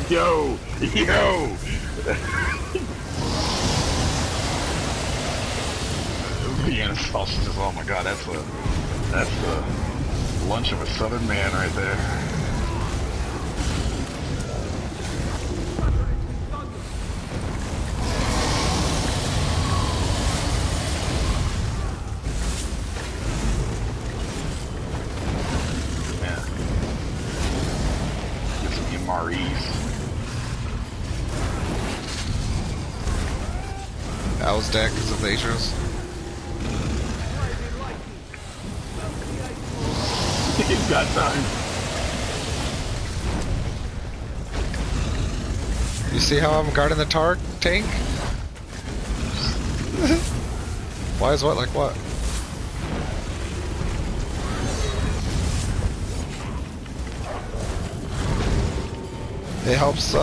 Yo! Yo! Vienna sausages, oh my god, that's the lunch of a southern man right there. Yeah. Get some MREs. Al's deck is of Atros. He's got time. You see how I'm guarding the tank? Why is what like what? It helps,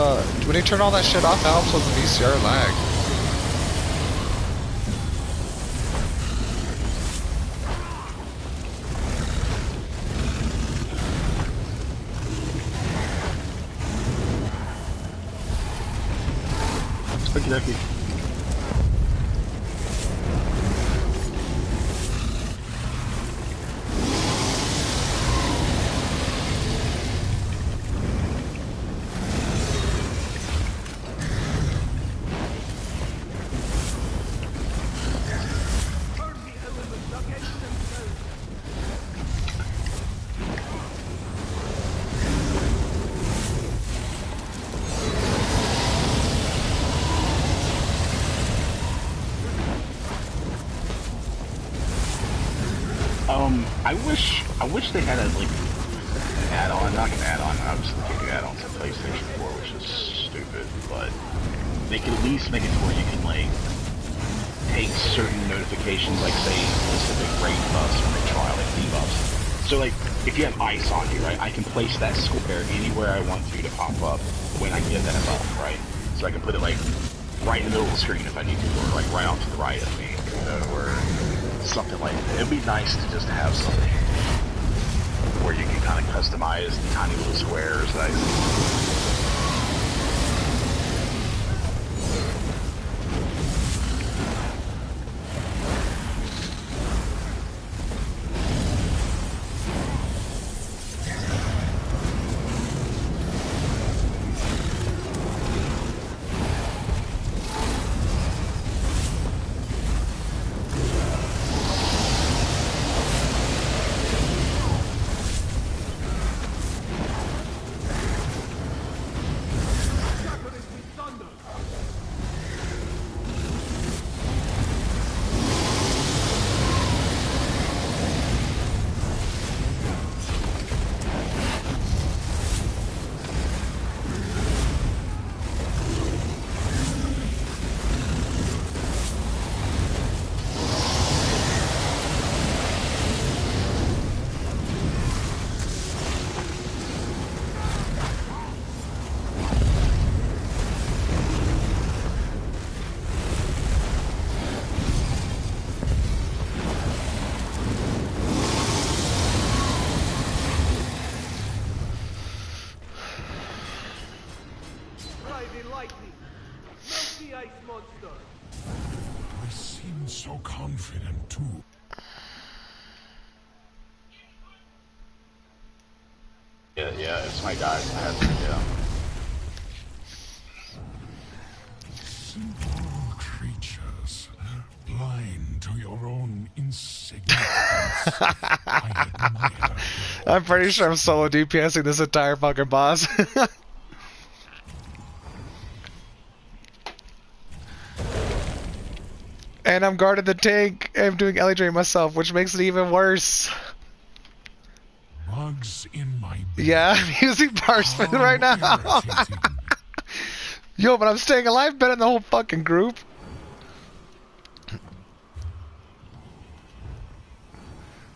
when you turn all that shit off, it helps with the VCR lag. Okie dokie. I wish they had a like add-on, not an add-on. I was thinking add-on to PlayStation 4, which is stupid, but they could at least make it to where you can like take certain notifications, like say specific raid buffs when they try like debuffs. So like if you have ice on you, right, I can place that square anywhere I want to pop up when I get that buff, right? So I can put it like right in the middle of the screen if I need to, or like right off to the right of me, you know, or something like that. It'd be nice to just have something where you can kind of customize the tiny little squares that I seem so confident too. yeah, it's my guy. I have to, yeah. Simple creatures, blind to your own insignificance. I admire. I'm pretty sure I'm solo DPSing this entire fucking boss. And I'm guarding the tank, and I'm doing Ellie Drain myself, which makes it even worse. Bugs in my bed. Yeah, I'm using Parchment right now. Yo, but I'm staying alive better than the whole fucking group.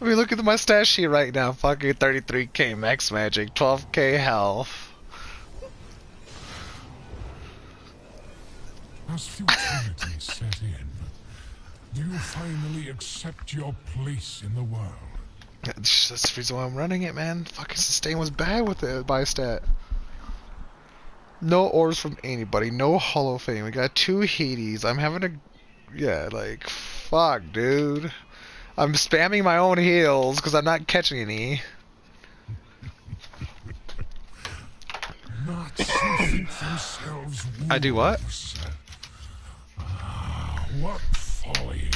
I mean, look at my stat sheet right now. Fucking 33k max magic, 12k health. As futility set in, you finally accept your place in the world. That's the reason why I'm running it, man. Fucking sustain was bad with it by stat. No orbs from anybody. No Hall of Fame. We got 2 Hades. I'm having a... Yeah, like, fuck, dude. I'm spamming my own heals because I'm not catching any. Not so think themselves wolves. I do what? What folly.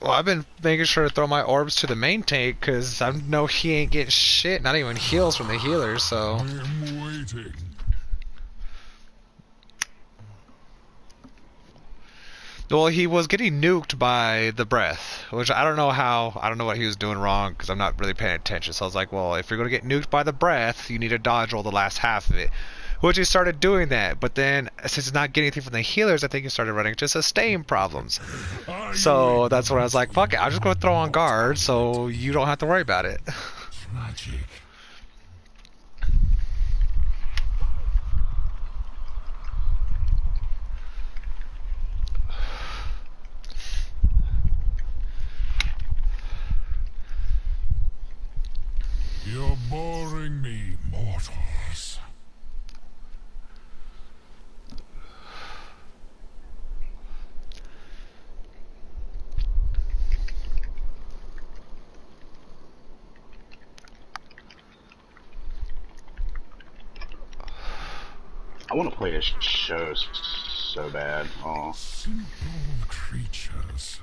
Well, I've been making sure to throw my orbs to the main tank because I know he ain't getting shit, not even heals from the healers, so... I am waiting. Well, he was getting nuked by the breath, which I don't know how, I don't know what he was doing wrong because I'm not really paying attention. So I was like, well, if you're going to get nuked by the breath, you need to dodge roll the last half of it. Which he started doing that, but then since he's not getting anything from the healers, I think he started running into sustain problems. So that's when I was like, fuck it, I'll just go throw on guard so you don't have to worry about it. Tragic. You're boring me, mortals. I want to play this show so bad. Oh. Simple creatures,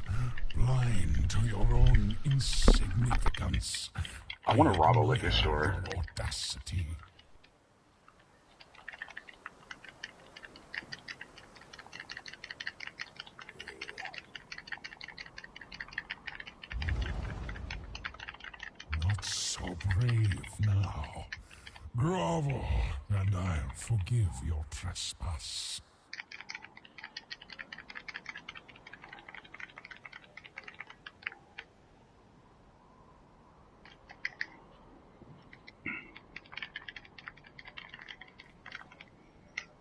blind to your own insignificance. I want to rob a liquor admire store. your audacity. Not so brave now. Grovel, and I'll forgive your trespass.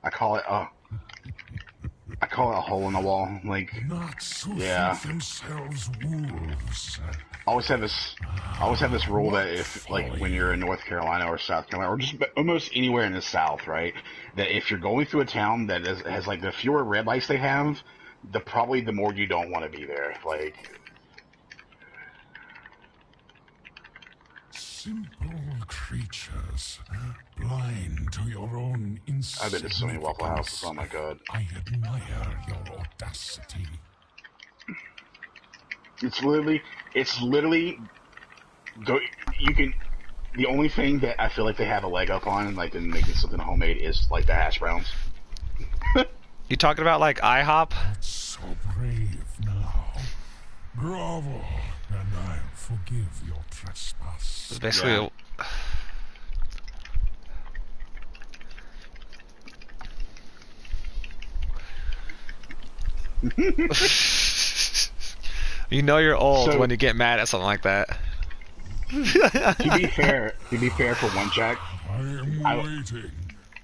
I call it a hole in the wall. Like, Not so yeah. think themselves wolves. I always have this rule that if, like, when you're in North Carolina or South Carolina, or just almost anywhere in the South, right, that if you're going through a town that has like, the fewer red lights they have, probably the more you don't want to be there. Like, Simple creatures, blind to your own insignificance. I've been to so many Waffle Houses. Oh my god. I admire your audacity. It's literally, you can, the only thing that I feel like they have a leg up on, like, in making something homemade is, like, the hash browns. You talking about like IHOP? Not so brave now. Grovel, and I'll forgive your trespass. It's basically Yeah. You know you're old So- when you get mad at something like that. To be fair for one Jack, I am I- waiting.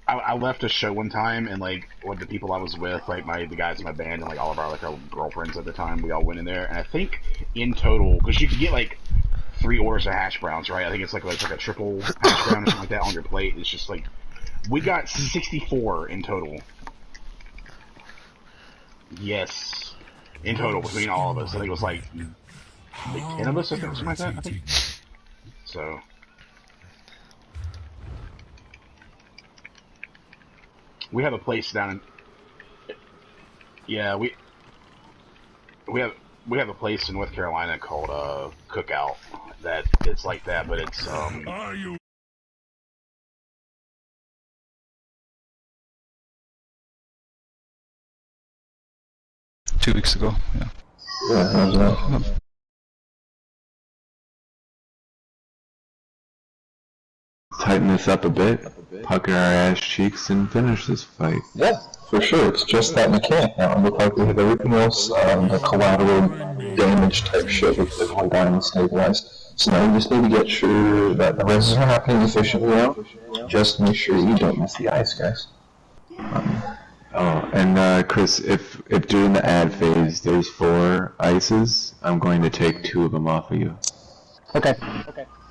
I left a show one time, and like with the people I was with, like the guys in my band, and like all of our our girlfriends at the time, we all went in there, and I think in total, because you could get like 3 orders of hash browns, right? I think it's like a triple hash brown or something like that on your plate. It's just like we got 64 in total. Yes, in total between all of us. I think it was like 10 of us, or something like that. I think. So. We have a place down in, yeah, we have a place in North Carolina called Cookout that it's like that, but it's Are you? 2 weeks ago, yeah. Yeah, how's that? Tighten this up a bit, pucker our ass cheeks, and finish this fight. Yeah, for sure. It's just that mechanic now. It looked like we have everything else, the collateral damage type shit with the one diamond stabilized. So now you just need to get sure that the reses are happening efficiently now. Just make sure you don't miss the ice, guys. Oh, and Chris, if during the ad phase there's 4 ices, I'm going to take 2 of them off of you. Okay.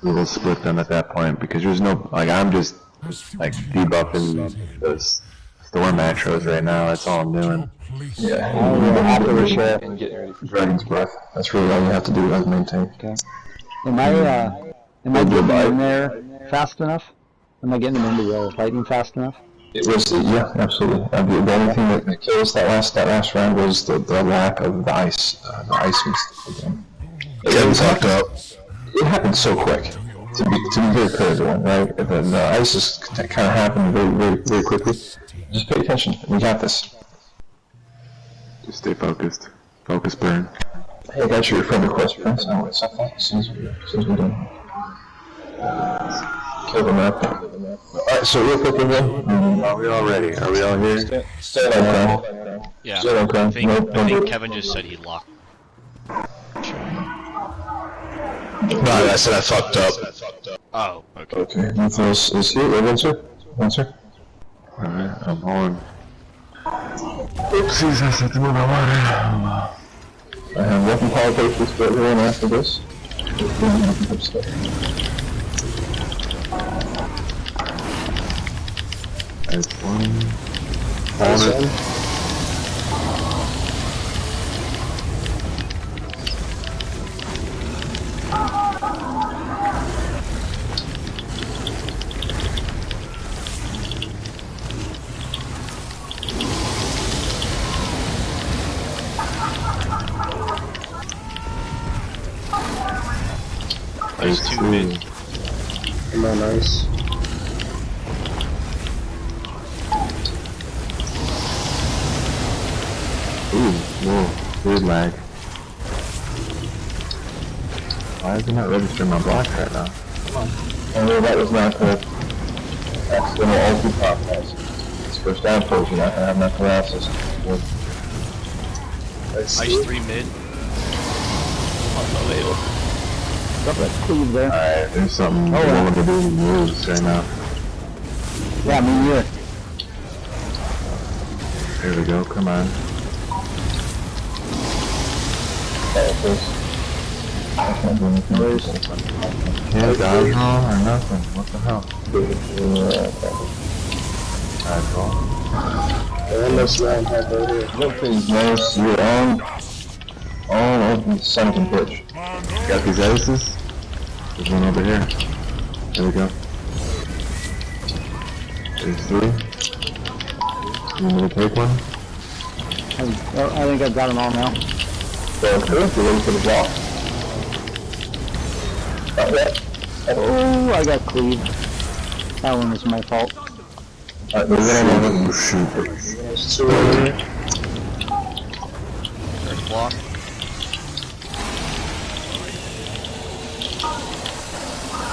We'll split them at that point because there's no like I'm just like debuffing the storm macros right now. That's all I'm doing. Yeah, after the share and getting ready for Dragon's Breath. That's really all you have to do as main tank. Okay. Am I getting in there fast enough? Am I getting into the fighting fast enough? It was, yeah, absolutely. The only thing that kills that last round was the lack of the ice. The ice was again. Getting fucked up. It happened so quick. To be very clear, everyone, right? The ice just kind of happened very quickly. Just pay attention. We got this. Just stay focused. Focus burn. Hey, I got your friend request, Prince. I want to accept that as soon as we're done. Kill the map. Alright, so real quick again. Are we all ready? Are we all here? Stay on crown. Yeah, Stay on crown. I think Kevin just said he locked. No, I said I fucked up. Oh, okay. Okay, Mythos is here. Answer? Alright, I'm on. Oopsies, I set them in my water. I have weapon politics for everyone after this. That's one. Bonus. There's 2 mid. Come on, nice. Ooh, whoa, weird lag. Why is it not registering my block right now? And that was not the accidental ulti podcast. It's first down pose, you're not gonna have enough paralysis. Ice 3 mid. That's cleave there. Alright, there's something wrong to do with moves right now. Yeah, me here. Here we go, come on. Can't dodge roll or nothing, what the hell? Dodge roll. Almost round half right here. Look, please, nice. You're on the sunken pitch. Got these ices? There's one over here. There we go. There's 3. You want me to take one? I think I've got them all now. So, good. You're ready for the block. Not yet. Oh, I got cleave. That one was my fault. Alright, we're gonna shoot. There's 2 over here. There's block.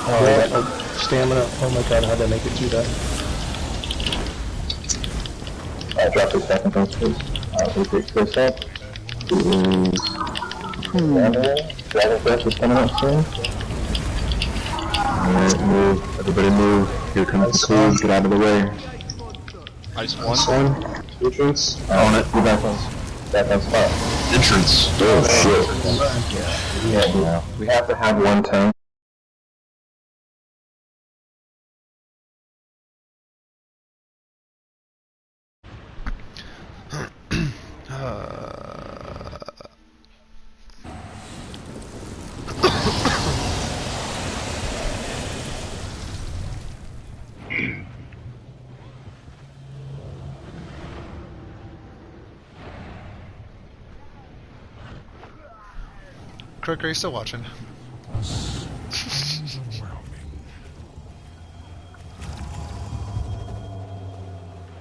Oh, stamina. Oh my god, how'd I make it through that? Alright, drop this back and please. Alright, we pick this up. Dragon Breath is coming up soon. Alright, move. Everybody move. Here comes the close. Get out of the way. Ice 1. Entrance. On it. You're back on spot. Entrance. Oh shit. Yeah, we have to have 1 tank. Crick, are you still watching?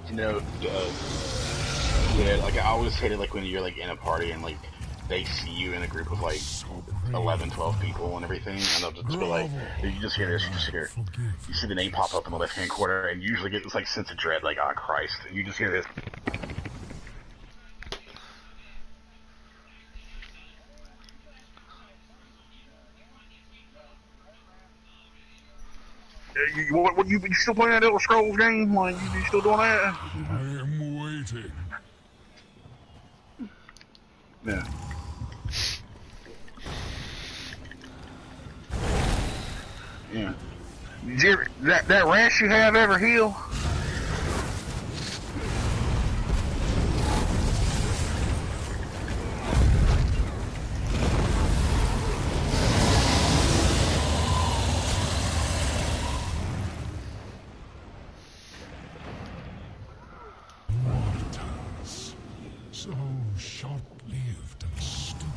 You know, yeah, like I always hated like when you're like in a party and like they see you in a group of like 11, 12 people and everything, and they'll just be like, you just hear this, you just hear, you see the name pop up in the left-hand corner, and you usually get this like sense of dread, like, oh Christ, and you just hear this. You still playing that Elder Scrolls game? Like, you still doing that? I am waiting. Yeah. Yeah. That rash you have ever heal? Mortals, so short-lived and stupid.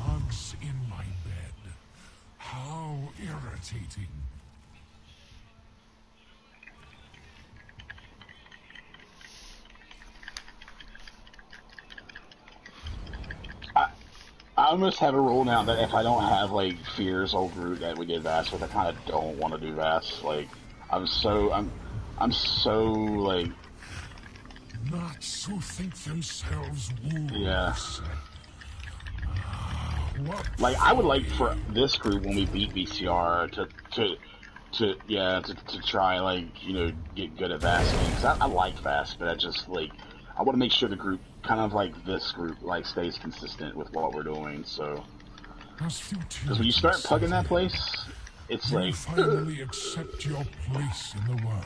Bugs in my bed. How irritating. I almost have a rule now that if I don't have like Fear's old route that we did Vass with, I kind of don't want to do Vass. Like, I'm so like. Nuts who think themselves wolves. Yeah. What like I would like for this group when we beat VCR to try like get good at Vass because I like Vass, but I just like I want to make sure the group kind of like this group like stays consistent with what we're doing. So because when you start plugging that place, it's you like finally accept your place in the world.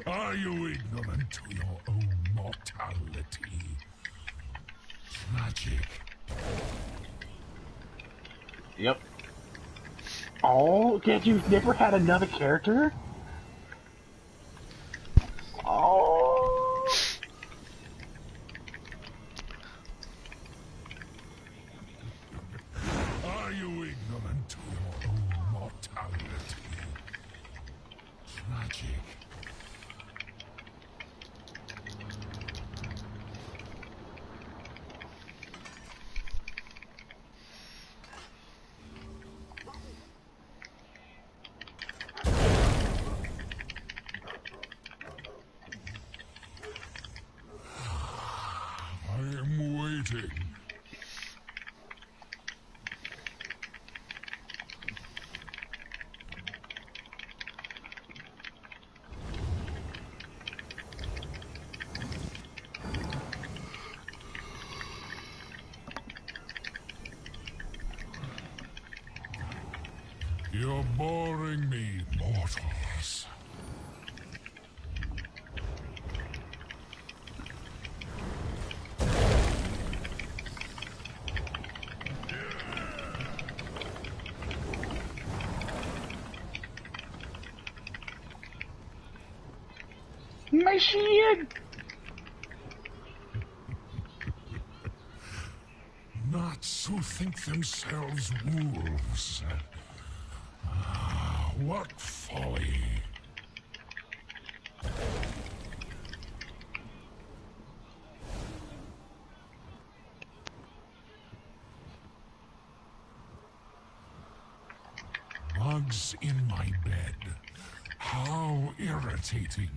Are you ignorant to your own mortality? Tragic. Yep. Oh, God, you've never had another character? Oh. Are you ignorant to your own mortality? Tragic. I am waiting. You're boring me, mortals. My shield! Nuts who think themselves wolves. What folly. Bugs in my bed. How irritating.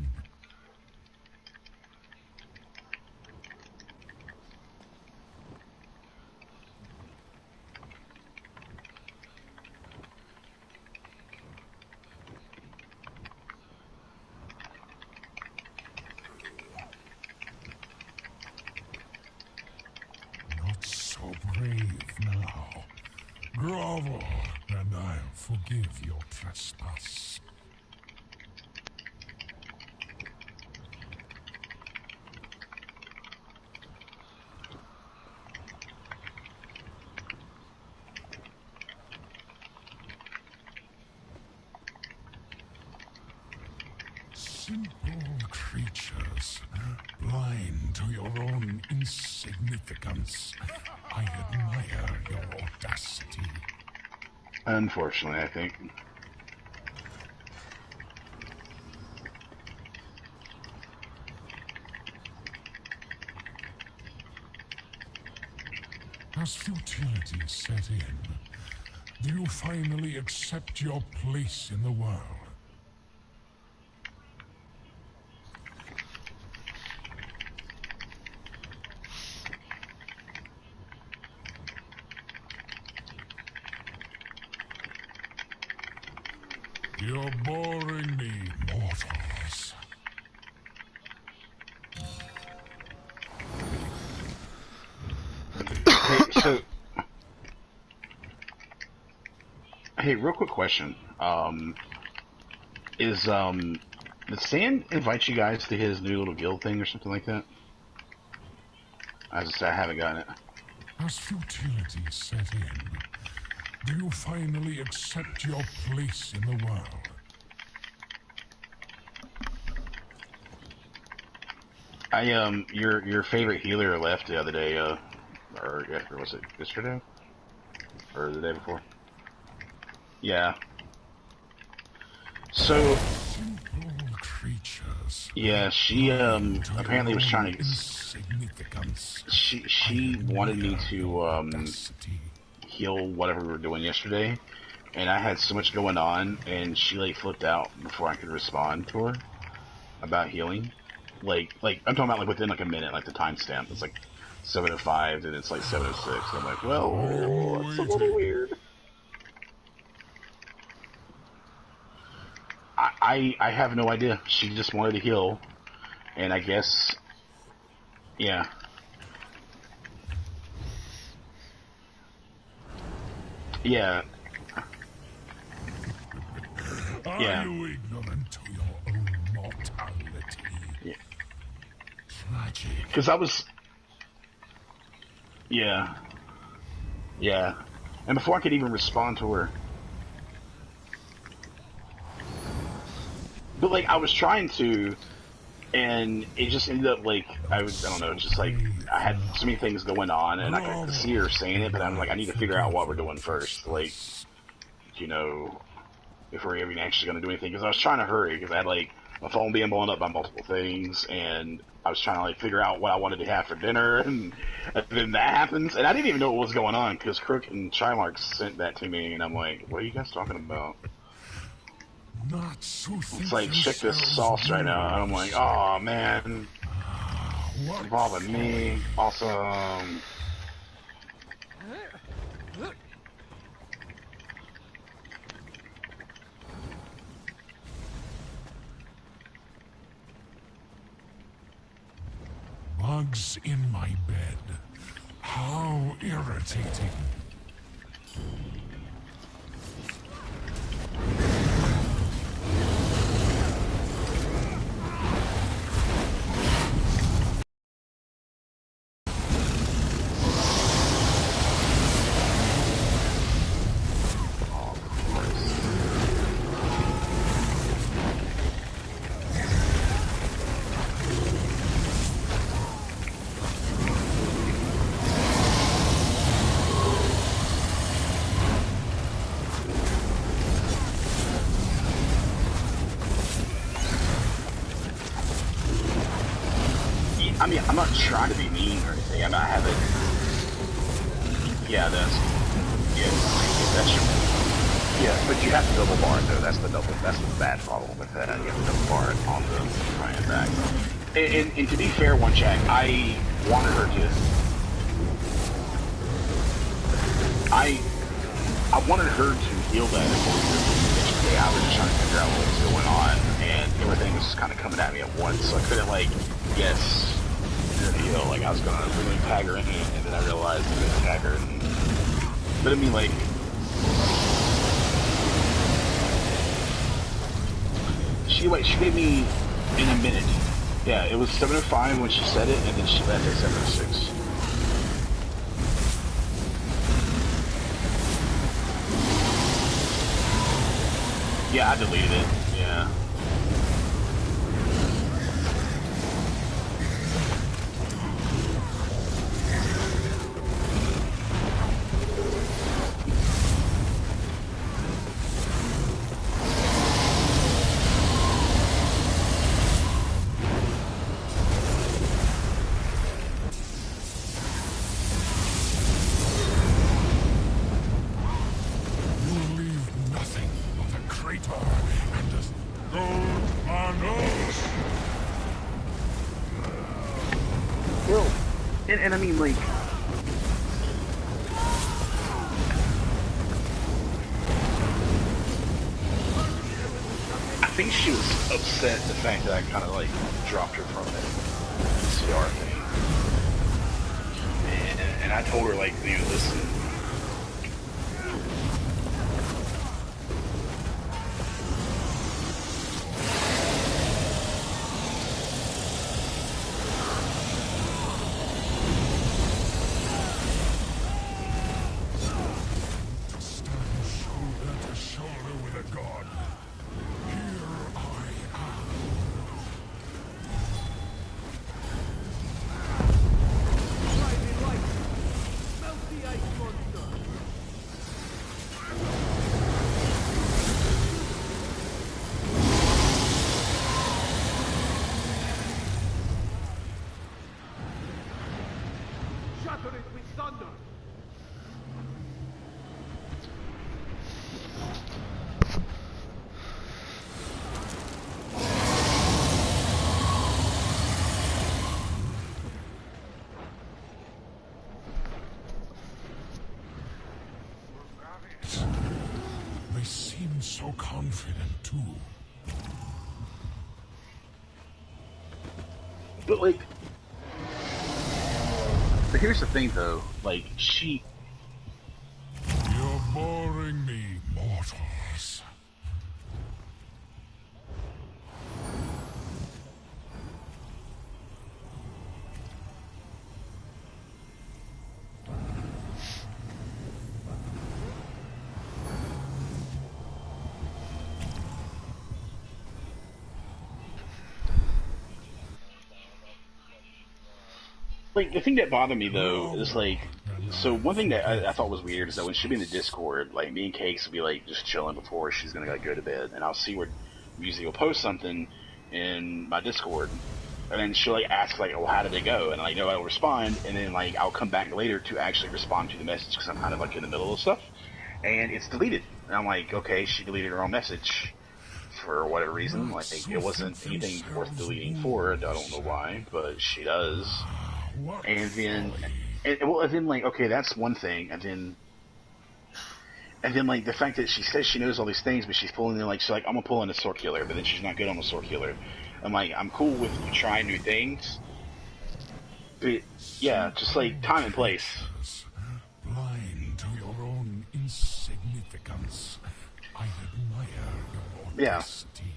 Not so brave now. Grovel, and I'll forgive your trespass. Simple creatures, blind to your own insignificance. I admire your audacity. Unfortunately, I think. As futility set in, Do you finally accept your place in the world? You're boring me, mortals. Hey, real quick question. Did Stan invite you guys to his new little guild thing or something like that? I just I haven't gotten it. As futility set in, do you finally accept your place in the world? Your favorite healer left the other day, or was it yesterday? Or the day before? Yeah. So, yeah, she apparently was trying to. She wanted me to heal whatever we were doing yesterday, and I had so much going on, and she like flipped out before I could respond to her about healing. Like I'm talking about like within like a minute, like the timestamp. It's like 7:05, and it's like 7:06. I'm like, well, it's a little weird. I have no idea. She just wanted to heal, and I guess, yeah. Yeah. Yeah. Are you ignorant to your own mortality? Yeah. Tragic. Because I was... Yeah. Yeah. And before I could even respond to her... But, like, I was trying to, and it just ended up, like, I don't know, just, like, I had so many things going on, and I could see her saying it, but I'm like, I need to figure out what we're doing first, like, you know, if we're even actually going to do anything, because I was trying to hurry, because I had, like, my phone being blown up by multiple things, and I was trying to, like, figure out what I wanted to have for dinner, and then that happens, and I didn't even know what was going on, because Crook and Trimark sent that to me, and I'm like, what are you guys talking about? It's like, check this sauce right now, and I'm like, oh man, it's involving me, awesome. Bugs in my bed. How irritating. I mean, I'm not trying to be mean or anything. I mean, I haven't. Yeah, that's your. Yeah, but you have to double bar it though. That's the bad problem with that. You have to double bar it on the front and back. And to be fair, one check, I wanted her to. I wanted her to heal that yesterday. I was just trying to figure out what was going on, and everything was kind of coming at me at once. So I couldn't guess. You know, like I was gonna really tag her in it, and then I realized I didn't tag her. But I mean, like, she gave me in a minute. Yeah, it was 7:05 when she said it, and then she left at 7:06. Yeah, I deleted it. Yeah. And I mean, like, I think she was upset the fact that I kind of like dropped her from that CR thing, and I told her like, dude, listen. They seem so confident, too. But like, but here's the thing though, like, she... You're boring me, mortals. Like, the thing that bothered me, though, is, like, so one thing that I thought was weird is that when she'd be in the Discord, like, me and Cakes would be, like, just chilling before she's gonna, like, go to bed, and I'll see where Musi will post something in my Discord, and then she'll, like, ask, like, oh, how did it go? And, like, no, I'll respond, and then, like, I'll come back later to actually respond to the message, because I'm kind of, like, in the middle of stuff, and it's deleted. And I'm like, okay, she deleted her own message for whatever reason. Like, it wasn't anything worth deleting for her. I don't know why, but she does. And then, and then, like, okay, that's one thing. And then, like, the fact that she says she knows all these things, but she's pulling in, like, she's like, I'm gonna pull in a sword killer, but then she's not good on the sword killer. I'm like, I'm cool with you trying new things, but yeah, just like time and place. Blind to your own insignificance, I admire your Yeah. honesty.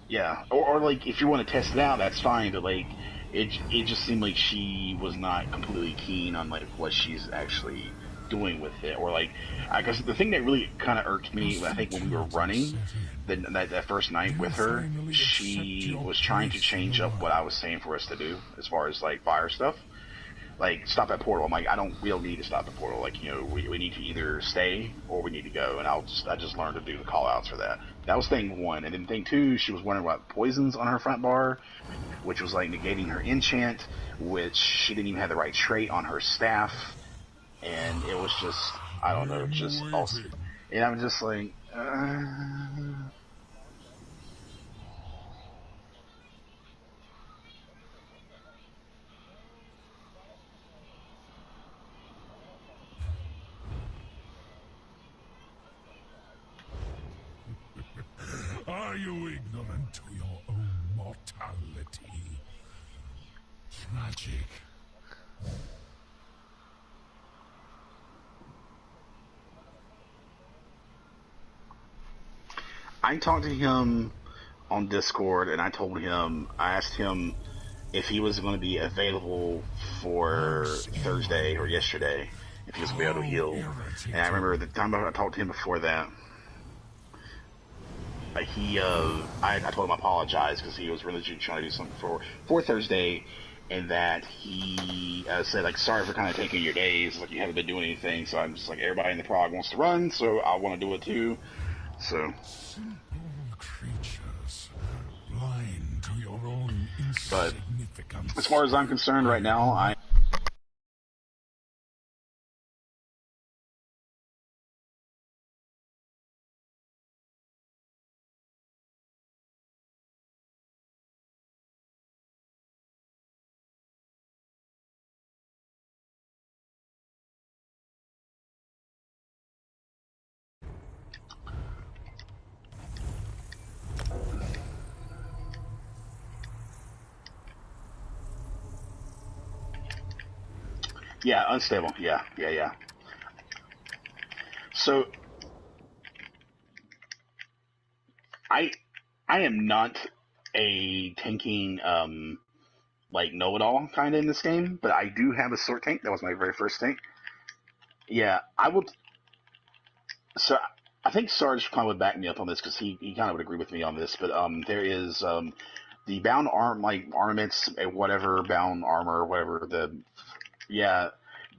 Yeah, or like, if you want to test it out, that's fine, but like, it just seemed like she was not completely keen on like what she's actually doing with it, or like, I guess the thing that really kind of irked me, I think when we were running that first night with her, she was trying to change up what I was saying for us to do as far as like fire stuff. Like, stop at portal. I'm like, we don't need to stop at portal. Like, you know, we need to either stay or we need to go. And I just learned to do the call outs for that. That was thing one. And then thing two, she was wondering about poisons on her front bar, which was like negating her enchant, which she didn't even have the right trait on her staff. And it was just, I don't know, just awesome. And I'm just like, Are you ignorant to your own mortality? Tragic. I talked to him on Discord, and I asked him if he was going to be available for Thursday or yesterday, if he was going to be able to heal. And I remember the time I talked to him before that, I told him I apologize because he was really trying to do something for Thursday, and that he said, like, sorry for kind of taking your days, like, you haven't been doing anything, so I'm just like, everybody in the prog wants to run, so I want to do it too, so. Simple creatures, blind to your own But insignificance. as far as I'm concerned right now, I Yeah, unstable. Yeah. So I I am not a tanking like know-it-all kind of in this game, but I do have a sword tank. That was my very first tank. Yeah, I would. So I think Sarge kind of would back me up on this because he kind of would agree with me on this. But there is the bound arm like armaments, whatever bound armor, whatever the yeah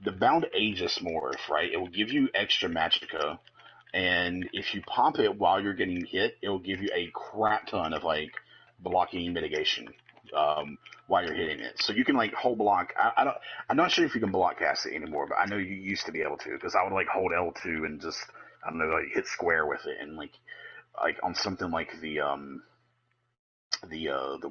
the bound Aegis morph, right? It will give you extra magicka, and if you pop it while you're getting hit, it will give you a crap ton of like blocking mitigation while you're hitting it. So you can like hold block. I don't. I'm not sure if you can block cast it anymore, but I know you used to be able to because I would like hold L2 and just I don't know like hit square with it and like on something like the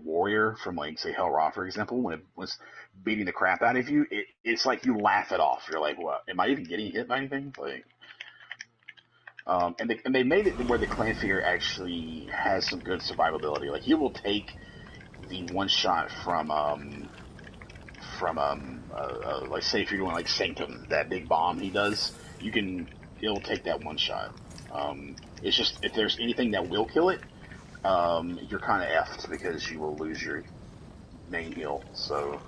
warrior from like say Hell Ra for example when it was beating the crap out of you, it's like you laugh it off. You're like, what? Am I even getting hit by anything? Like. And they made it where the clan figure actually has some good survivability. Like he will take the one shot from like say if you're doing like Sanctum, that big bomb he does, it'll take that one shot. It's just if there's anything that will kill it, you're kind of effed because you will lose your main heal. So,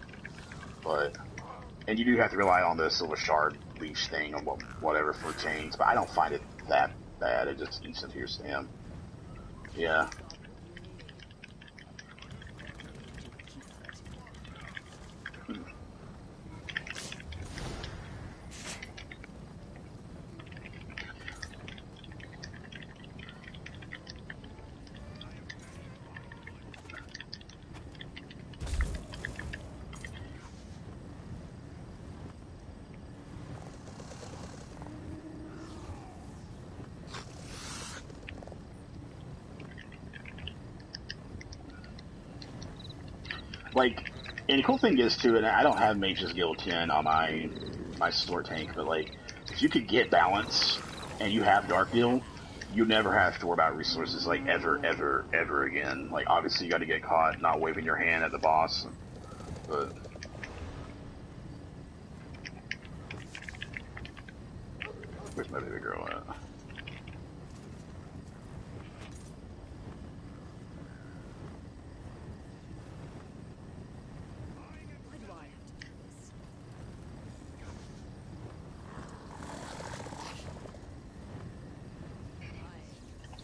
and you do have to rely on the Silver Shard leech thing or whatever for chains, but I don't find it that bad. It just eats into your stam. Yeah. Like, and the cool thing is too, and I don't have Mage's Guild 10 on my store tank, but like, if you could get balance and you have Dark Deal, you never have to worry about resources like ever again. Like, obviously you got to get caught not waving your hand at the boss, but. Where's my baby girl at?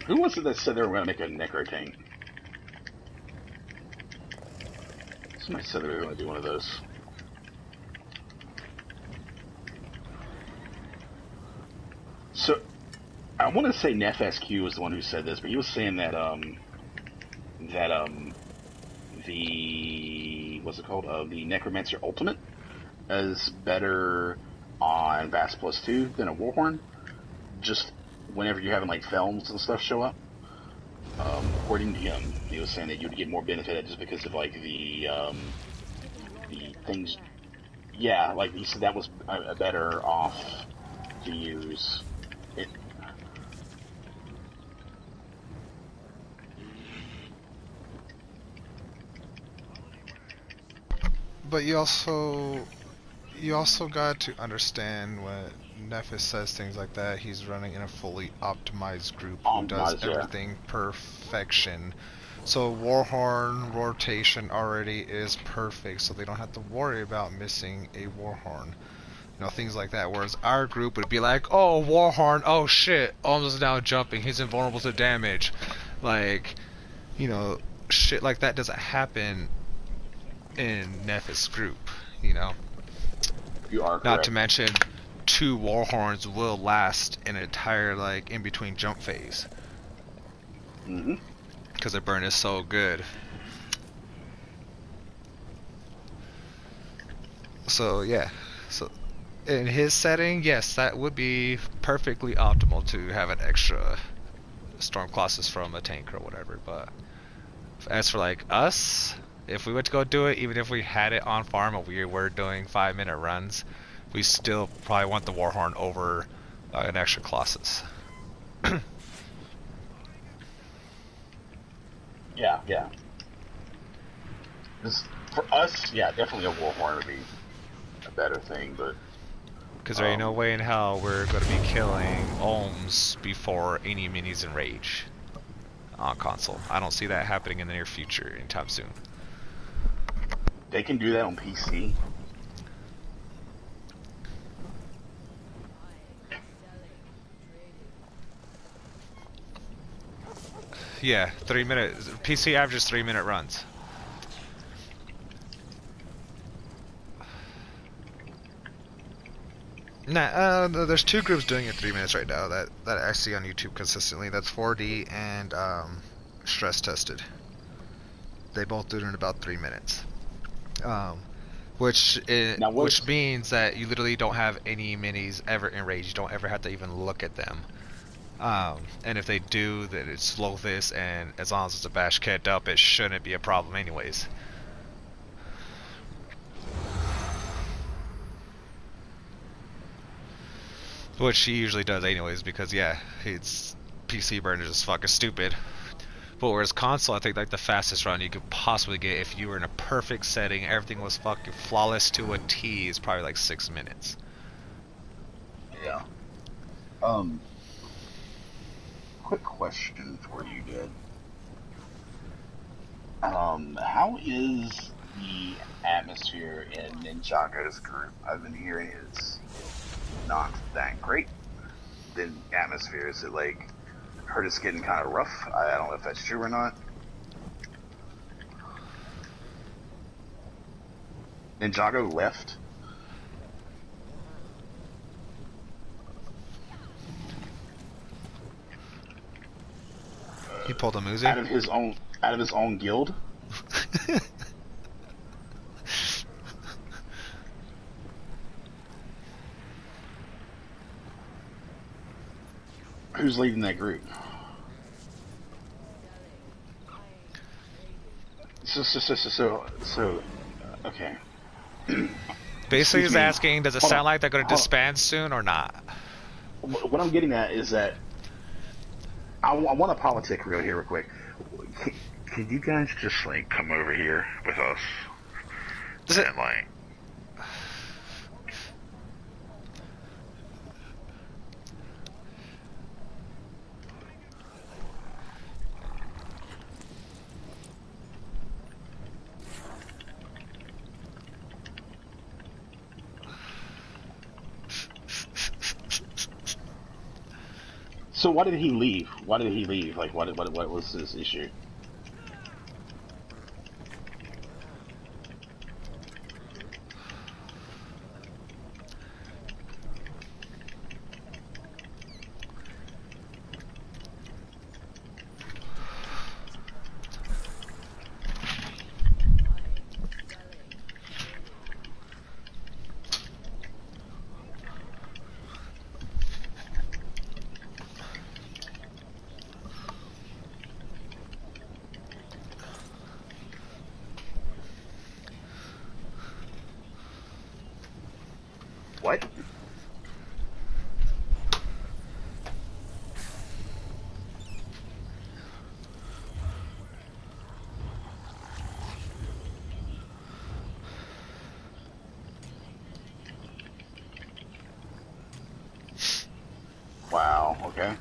Who was it that said they were going to make a necro tank? Somebody said they were going to do one of those. So, I want to say NefSQ was the one who said this, but he was saying that the what's it called? The Necromancer Ultimate is better on Bass Plus 2 than a Warhorn. Just whenever you're having like films and stuff show up. According to him, he was saying that you'd get more benefit just because of like the things. Yeah, like he said that was a better off to use. It, But you also got to understand when Nephis says things like that, he's running in a fully optimized group who does everything perfection. So Warhorn rotation already is perfect, so they don't have to worry about missing a Warhorn. You know, things like that. Whereas our group would be like, oh, Warhorn, oh shit, almost now jumping, he's invulnerable to damage. Like, you know, shit like that doesn't happen in Nephis group, you know. You are correct. Not to mention, 2 Warhorns will last an entire, like, in-between jump phase. Mm-hmm. Because the burn is so good. So, yeah. So, in his setting, yes, that would be perfectly optimal to have an extra Storm Colossus from a tank or whatever, but as for, like, us, if we went to go do it, even if we had it on farm and we were doing 5-minute runs, we still probably want the Warhorn over an extra Colossus. Yeah. For us, yeah, definitely a Warhorn would be a better thing, but Because there ain't no way in hell we're going to be killing Ohms before any minis enrage on console. I don't see that happening in the near future anytime soon. They can do that on PC. Yeah, 3 minutes. PC averages 3-minute runs. Nah, there's 2 groups doing it 3 minutes right now that I see on YouTube consistently. That's 4D and Stress Tested. They both do it in about 3 minutes. Which means that you literally don't have any minis ever enraged. You don't ever have to even look at them. And if they do, then it's slow this, and as long as it's a bash kept up, it shouldn't be a problem anyways. Which he usually does anyways, because yeah, it's PC burn is just fucking stupid. But whereas console, I think like the fastest run you could possibly get if you were in a perfect setting, everything was fucking flawless to a T, is probably like 6 minutes. Yeah. Quick question for you, Dad. How is the atmosphere in Ninjago's group? I've been hearing it's not that great. The atmosphere, is it like, heard it's getting kind of rough? I don't know if that's true or not. Ninjago left. He pulled a Muzi? Out of his own guild. Who's leading that group? So okay. Basically, he's asking, does it sound like they're going to disband soon or not? What I'm getting at is that I want to politic real quick. Can you guys just like come over here with us? And like, so why did he leave? Why did he leave? Like, what was his issue? What? Wow, okay.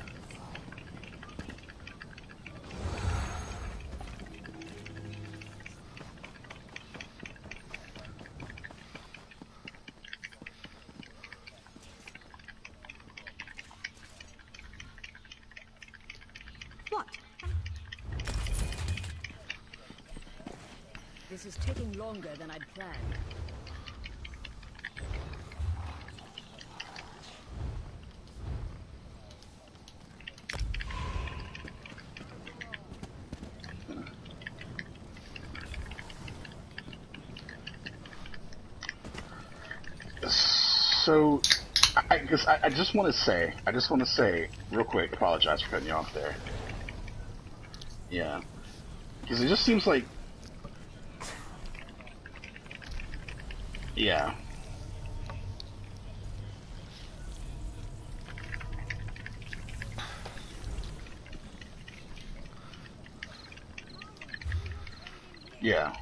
What? This is taking longer than I'd planned. So, I just want to say, real quick, apologize for cutting you off there. Yeah. Because it just seems like... Yeah. Yeah.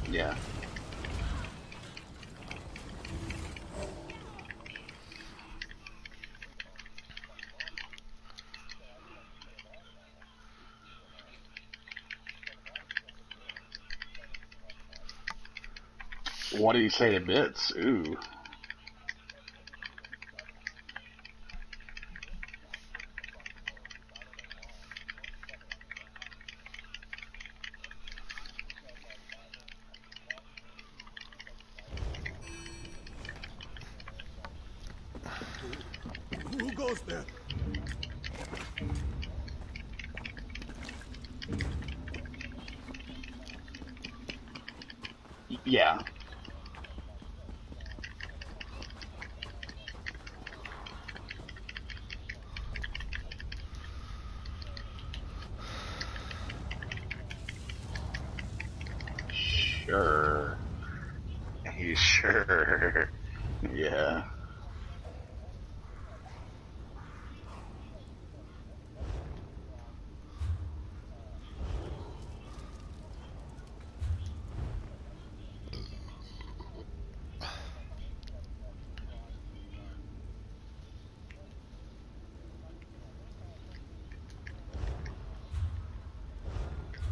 Yeah. What did he say to Bits? Ooh. Who goes there? Yeah. Sure. He's sure. Yeah.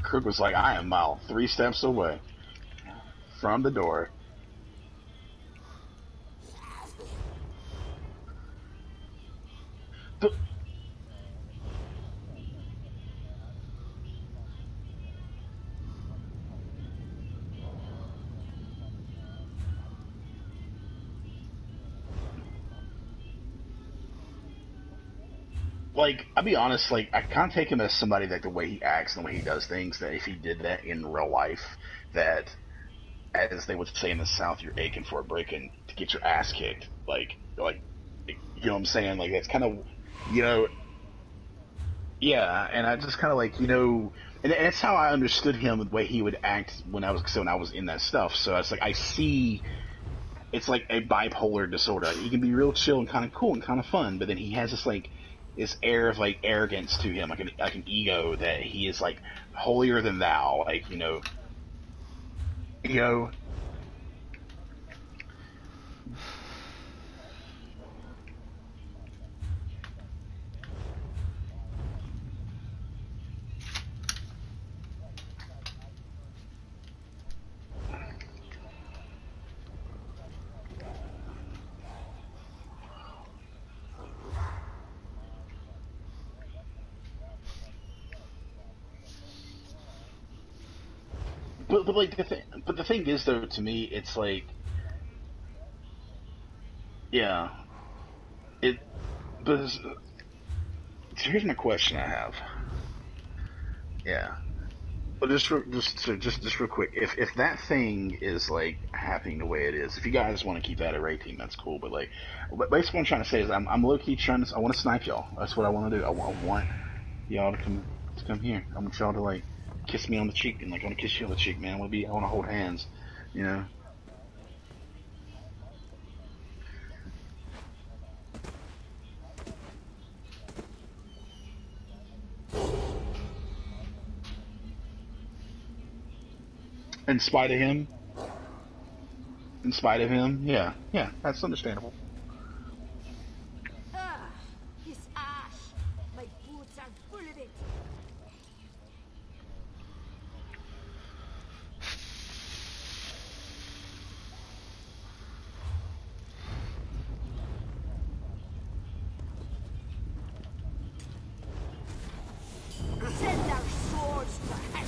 Crook was like, I am about 3 steps away from the door. But like, I'll be honest, like, I can't take him as somebody that the way he acts and the way he does things, that if he did that in real life, that, as they would say in the South, you're aching for a break-in to get your ass kicked. Like, you know what I'm saying? Like, that's kind of, you know, yeah, and I just kind of like, you know, and that's how I understood him, the way he would act when I was in that stuff. So it's like, I see, it's like a bipolar disorder. He can be real chill and kind of cool and kind of fun, but then he has this like, this air of like arrogance to him, like an ego that he is like holier than thou, like, you know. But like the thing is though, to me, it's like, yeah, it. But so here's my question I have. Yeah, but just real quick, if that thing is like happening the way it is, if you guys want to keep that at 18, that's cool. But like, basically what I'm trying to say is I'm low key trying to, I want to snipe y'all. That's what I want to do. I want y'all to come here. I want y'all to like kiss me on the cheek, and like I want to kiss you on the cheek, man. I want to hold hands, you know. In spite of him, yeah, that's understandable. This ash. My boots are full of it. Send our swords to Heshik.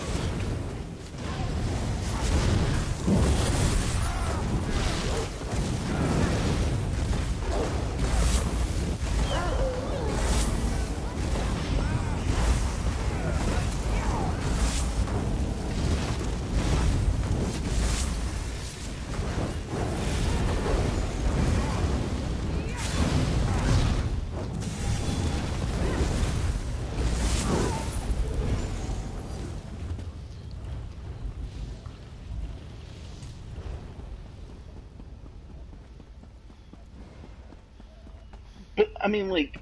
But I mean, like,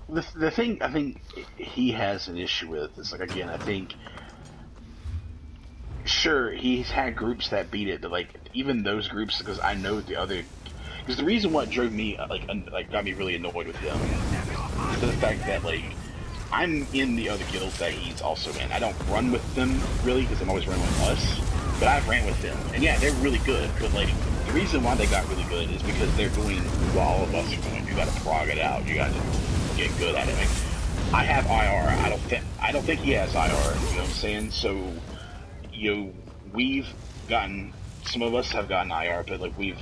the thing I think he has an issue with is, like, again, I think, sure, he's had groups that beat it, but like even those groups, because I know the other, because the reason what drove me like got me really annoyed with him is the fact that like I'm in the other guilds that he's also in. I don't run with them really because I'm always running with us, but I've ran with them, and yeah, they're really good. But like, the reason why they got really good is because they're doing what all of us are doing. You got to prog it out. You got to get good at it. Like, I have IR. I don't think he has IR. You know what I'm saying? So, we've gotten. Some of us have gotten IR, but like we've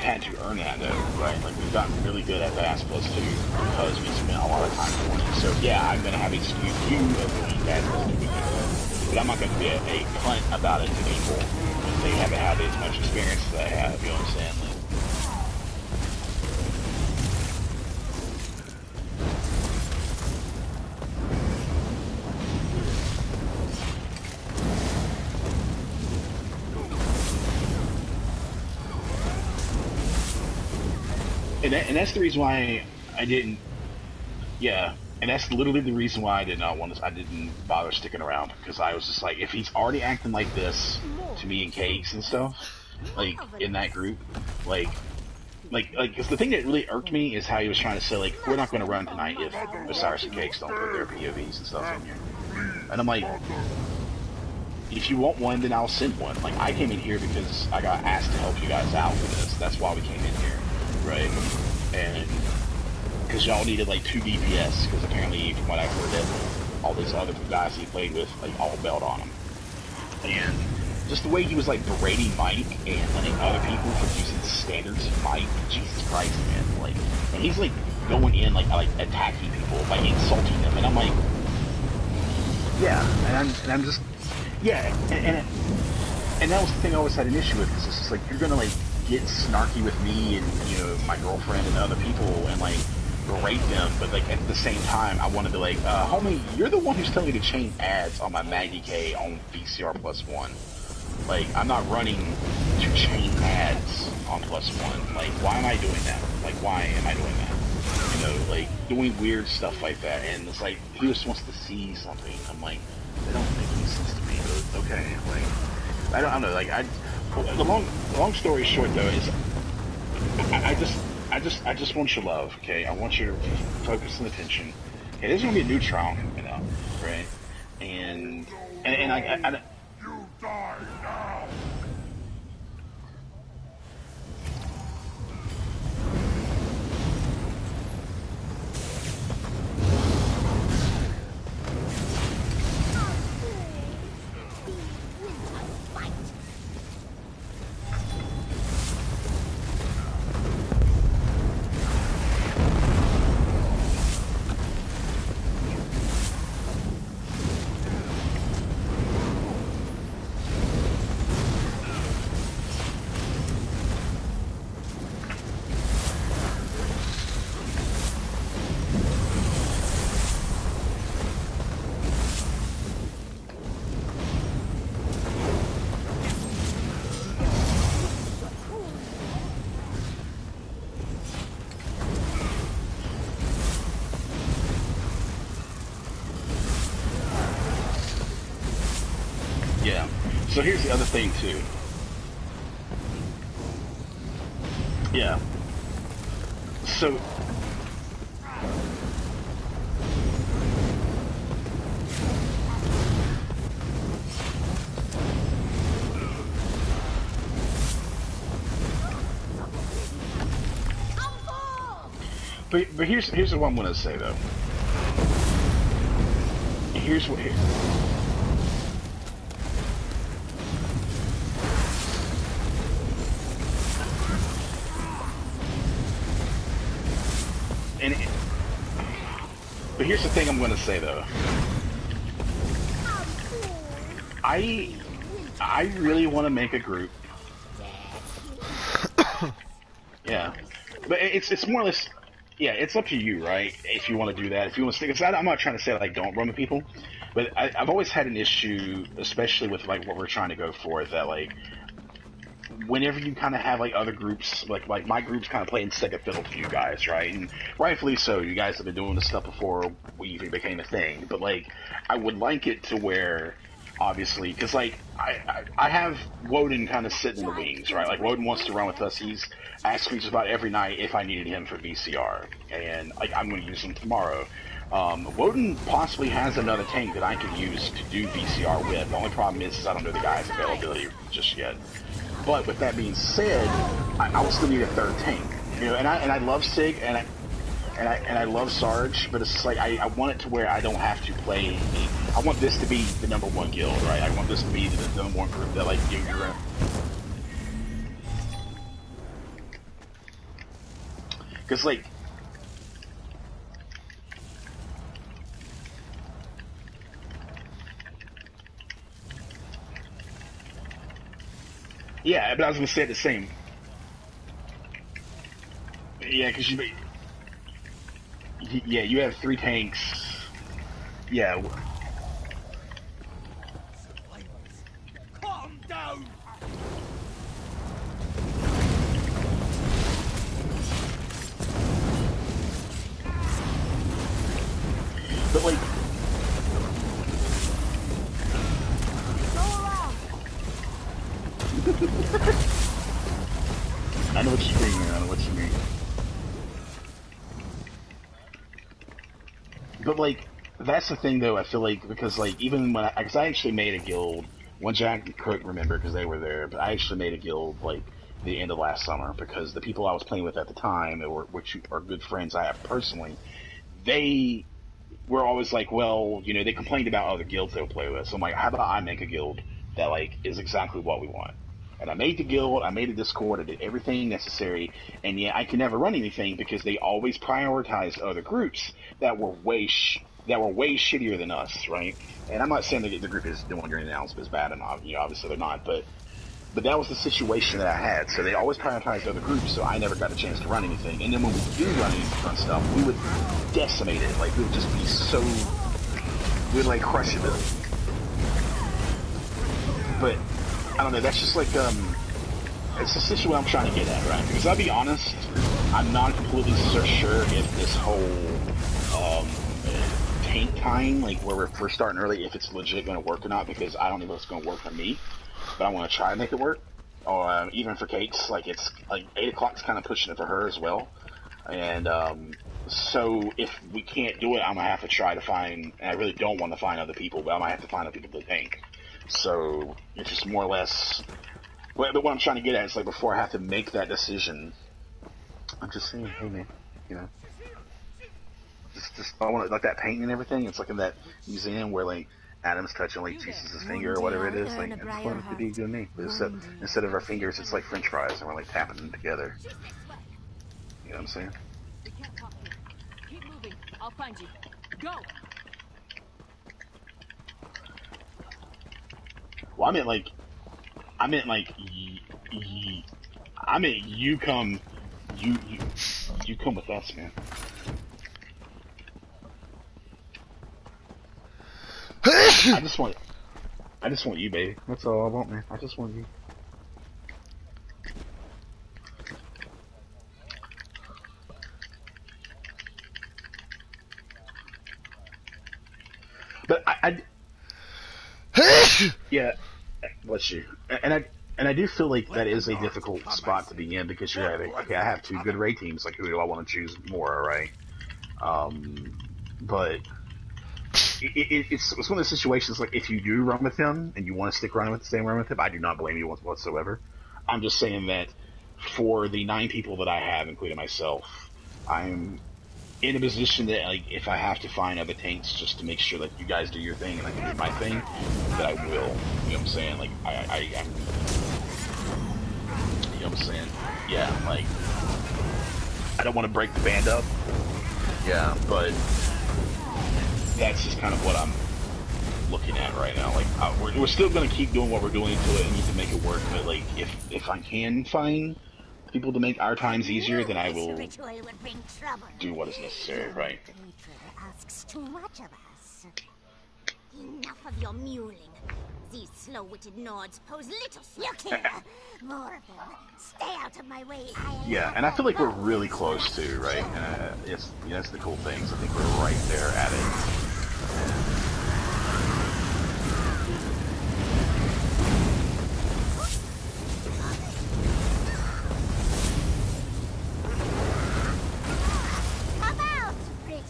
had to earn that though, right? Like we've gotten really good at Bass Plus 2 because we spent a lot of time doing it. So yeah, I'm gonna have excuse you of doing Bass Plus 2 with people, but I'm not gonna be a cunt about it to people if they haven't had as much experience as I have. You know what I'm saying? Like, and that's the reason why I didn't. Yeah, and that's literally the reason why I did not want to. I didn't bother sticking around because I was just like, if he's already acting like this to me and Cakes and stuff, like in that group, like, because the thing that really irked me is how he was trying to say like, we're not going to run tonight if Osiris and Cakes don't put their POVs and stuff in here, and I'm like, if you want one, then I'll send one. Like, I came in here because I got asked to help you guys out with this. That's why we came in here. Right, and because y'all needed like 2 DPS, because apparently from what I've heard that all these other guys he played with like all bailed on him, and just the way he was like berating Mike and letting other people for using standards of Mike, Jesus Christ, man, like, and he's like going in like attacking people, like insulting them, and I'm like, yeah, and I'm just, yeah, and that was the thing I always had an issue with, because it's just like, you're gonna like get snarky with me and, you know, my girlfriend and other people and like berate them, but like at the same time I want to be like, homie, you're the one who's telling me to chain ads on my MagDK on VCR +1. Like, I'm not running to chain ads on +1. Like, why am I doing that? Like, why am I doing that? You know, like doing weird stuff like that, and it's like he just wants to see something. I'm like, they don't make any sense to me, but okay, like I don't know, like the long story short though is I just want your love, okay? I want your focus and attention. Okay, there's gonna be a new trial coming up, right? And I You die now! Yeah. So here's the other thing too. Yeah. So but here's what I'm gonna say though. Here's what but here's the thing I'm gonna say though. I really want to make a group. Yeah, but it's more or less. Yeah, it's up to you, right? If you want to do that, if you want to stick. I'm not trying to say like don't run with people, but I've always had an issue, especially with like what we're trying to go for, that like whenever you kind of have like other groups, like my group's kind of playing second fiddle to you guys, right? And rightfully so. You guys have been doing this stuff before we even became a thing. But like, I would like it to where, obviously, because like I have Woden kind of sitting in the wings, right? Like Woden wants to run with us. He's asked me just about every night if I needed him for VCR, and like I'm going to use him tomorrow. Woden possibly has another tank that I can use to do VCR with. The only problem is I don't know the guy's availability just yet. But with that being said, I will still need a third tank. You know, and I love Sig and I love Sarge, but it's just like I want it to where I don't have to play. I want this to be the #1 guild, right? I want this to be the #1 group that like you're in. Because like. Yeah, but I was gonna say the same. Yeah, because you have 3 tanks. Yeah. Calm down. But like. I know what you mean, man. I know what you mean. But like, that's the thing, though. I feel like because like even when because I actually made a guild. One Jack and Cook remember because they were there, but I actually made a guild like the end of last summer because the people I was playing with at the time, which are good friends I have personally, they were always like, well, you know, they complained about other guilds they would play with. So I'm like, how about I make a guild that like is exactly what we want? And I made the guild, I made a Discord, I did everything necessary, and yet I could never run anything because they always prioritized other groups that were way shittier than us, right? And I'm not saying that the group is doing your announcement is bad, and you know, obviously they're not, but that was the situation that I had. So they always prioritized other groups, so I never got a chance to run anything. And then when we do run stuff, we would decimate it. Like we would just be so, we'd like crush it. But I don't know, that's just like, it's essentially what I'm trying to get at, right? Because I'll be honest, I'm not completely sure if this whole, tank time, like where we're starting early, if it's legit going to work or not, because I don't know if it's going to work for me, but I want to try and make it work. Or, even for Cakes, like it's, like 8 o'clock's kind of pushing it for her as well. And, so if we can't do it, I'm going to have to try to find, and I really don't want to find other people, but I might have to find other people to tank. So it's just more or less. But what I'm trying to get at is like before I have to make that decision, I'm just saying, hey man, you know, just I want to like that painting and everything. It's like in that museum where like Adam's touching like Jesus' finger or whatever it is. Like it's fun to be you and me. But instead of our fingers, it's like French fries and we're like tapping them together. You know what I'm saying? Keep moving. I'll find you. Go. Well, I meant you come with us, man. I just want you, baby. That's all I want, man. I just want you. But yeah, bless you. And I do feel like that is a difficult spot to be in because you're having, okay, I have 2 good raid teams, like who do I want to choose more, right? But it's one of those situations like if you do run with him and you want to stick around with the same run with him, I do not blame you whatsoever. I'm just saying that for the 9 people that I have, including myself, I'm in a position that like if I have to find other tanks just to make sure that you guys do your thing and I can do my thing, that I will. You know what I'm saying? Like I'm, you know what I'm saying? Yeah, like I don't want to break the band up. Yeah, but that's just kind of what I'm looking at right now. Like we're still gonna keep doing what we're doing until it needs to make it work. But like if I can find people to make our times easier, then I will do what is necessary, right? Asks too much of us. Enough of your mewling. These slow-witted Nords pose little. Look here, more of them. Stay out of my way. Yeah, and I feel like we're really close too, right? And it's that's the cool things. I think we're right there at it. Come out, pretty.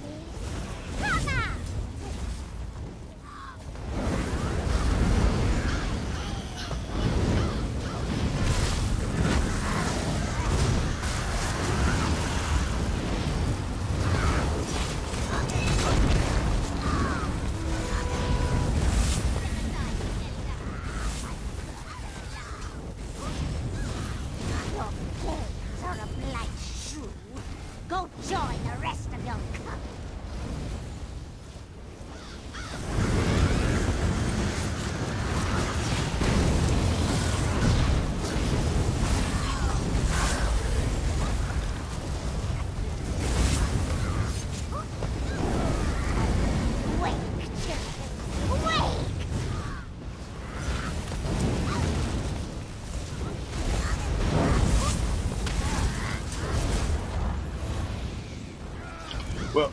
Go join the rest of your cup. Well,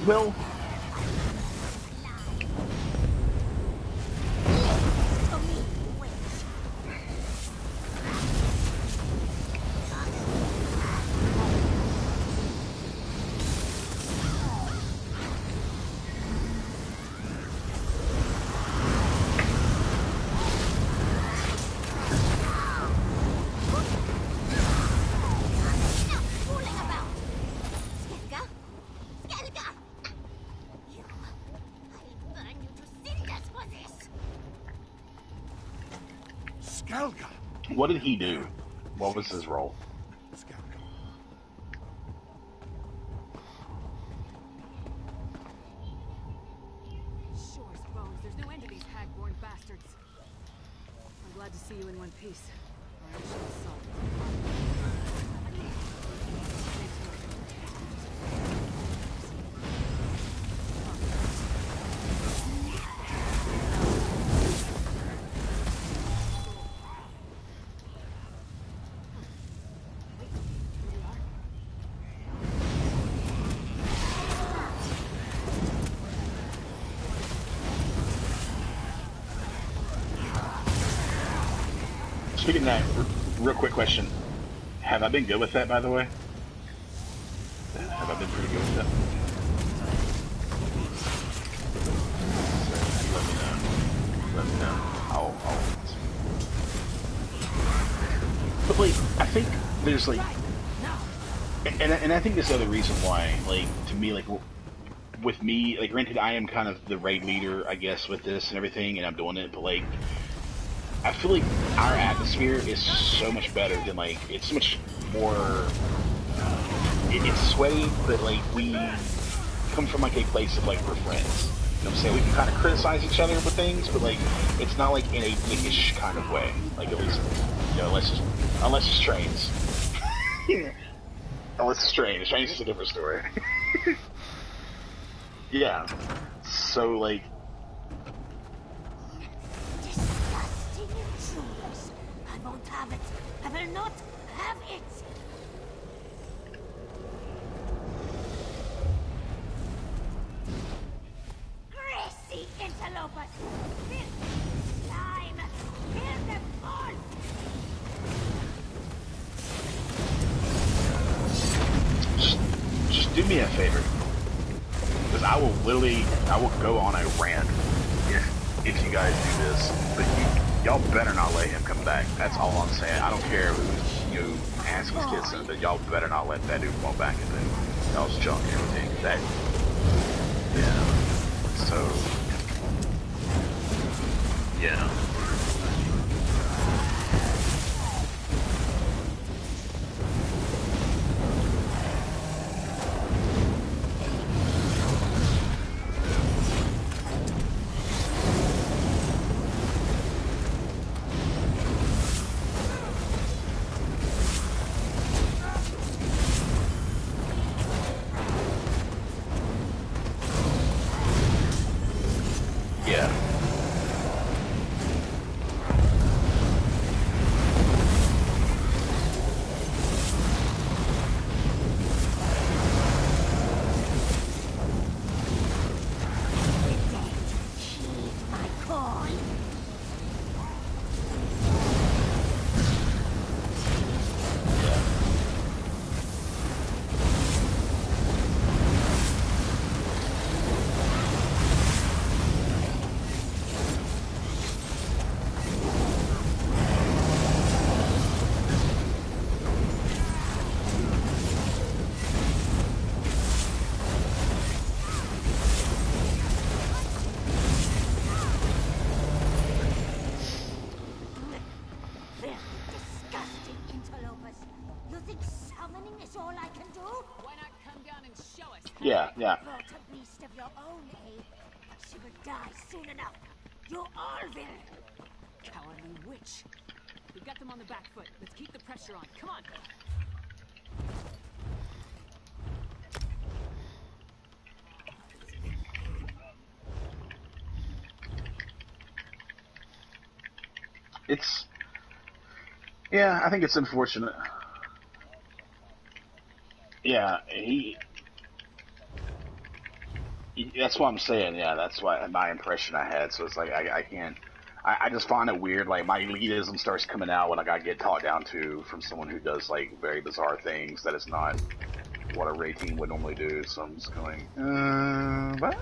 well, what did he do? What was his role? Shores bones. There's no end to these hag-born bastards. I'm glad to see you in one piece. Or I shall assault. Speaking of that, real quick question. Have I been good with that, by the way? Have I been pretty good with that? Let me know. Let me know. I'll... But, like, I think there's, like... And I think this is the other reason why, like, to me, like, with me, like, granted, I am kind of the raid leader, I guess, with this and everything, and I'm doing it, but, like, I feel like our atmosphere is so much better than, like, it's so much more, it's sweaty, but, like, we come from, like, a place of, like, we're friends. You know what I'm saying? We can kind of criticize each other with things, but, like, it's not, like, in a dickish kind of way. Like, at least, you know, unless it's trains. Unless it's trains. Trains is a different story. Yeah. So, like, I won't have it. I will not have it. Greasy interlopers. Filthy slime. Kill them all. just do me a favor. Because I will go on a rant if you guys do this. But y'all better not let him come back. That's all I'm saying. I don't care who's, you know, asking his kids, but y'all better not let that dude come back and then y'all's junk and everything. That, yeah. So, yeah. Yeah, yeah. Brought a beast of your own, eh? She will die soon enough. You all will. Cowardly witch. We got them on the back foot. Let's keep the pressure on. Come on. It's... Yeah, I think it's unfortunate. Yeah, that's what I'm saying, yeah, that's what my impression I had, so it's like, I can't... I just find it weird, like, my elitism starts coming out when I get talked down to from someone who does, like, very bizarre things that is not what a raid team would normally do, so I'm just going, what?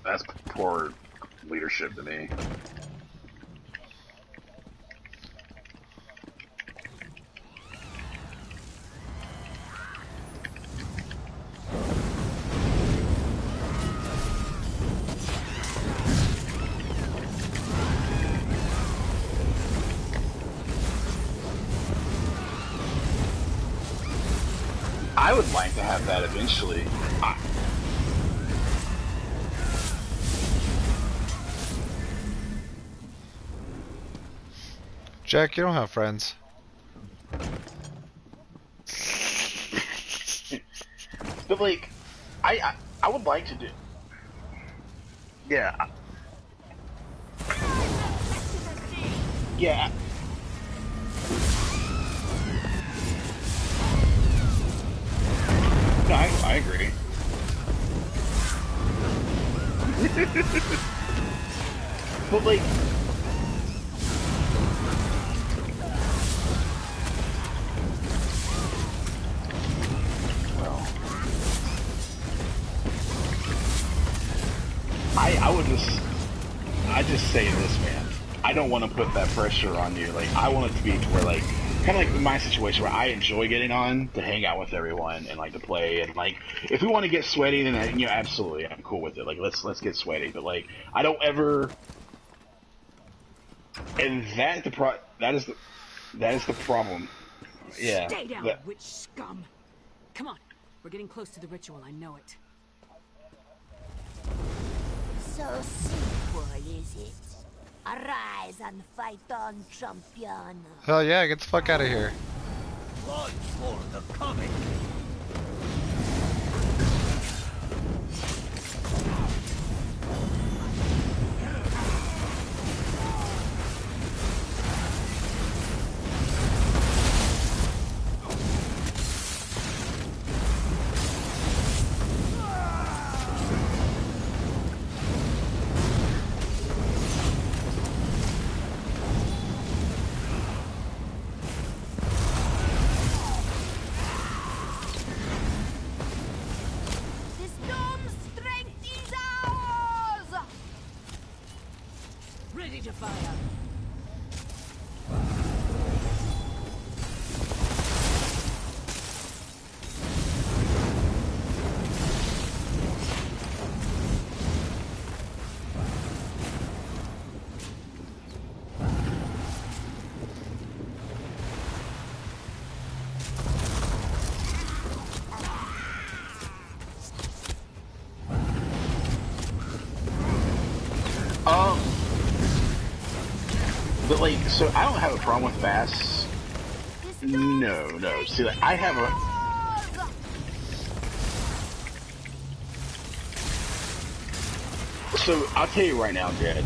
That's poor leadership to me. I would like to have that eventually. Jack, you don't have friends. But like, I would like to do. Yeah. Yeah. No, I agree. But like, well, I just say this, man. I don't want to put that pressure on you. Like, I want it to be to where, like, kind of like in my situation where I enjoy getting on to hang out with everyone and like to play and like if we want to get sweaty then you know absolutely I'm cool with it. Like let's get sweaty, but like I don't ever. And that is the problem. Yeah. Stay down, witch scum. Come on, we're getting close to the ritual. I know it. So simple, is it? Arise and fight on, champion. Hell yeah, get the fuck out of here. Watch for the coming. Ready to fire. But like, so I don't have a problem with Vass. No. See, like, I have a. So I'll tell you right now, Jed.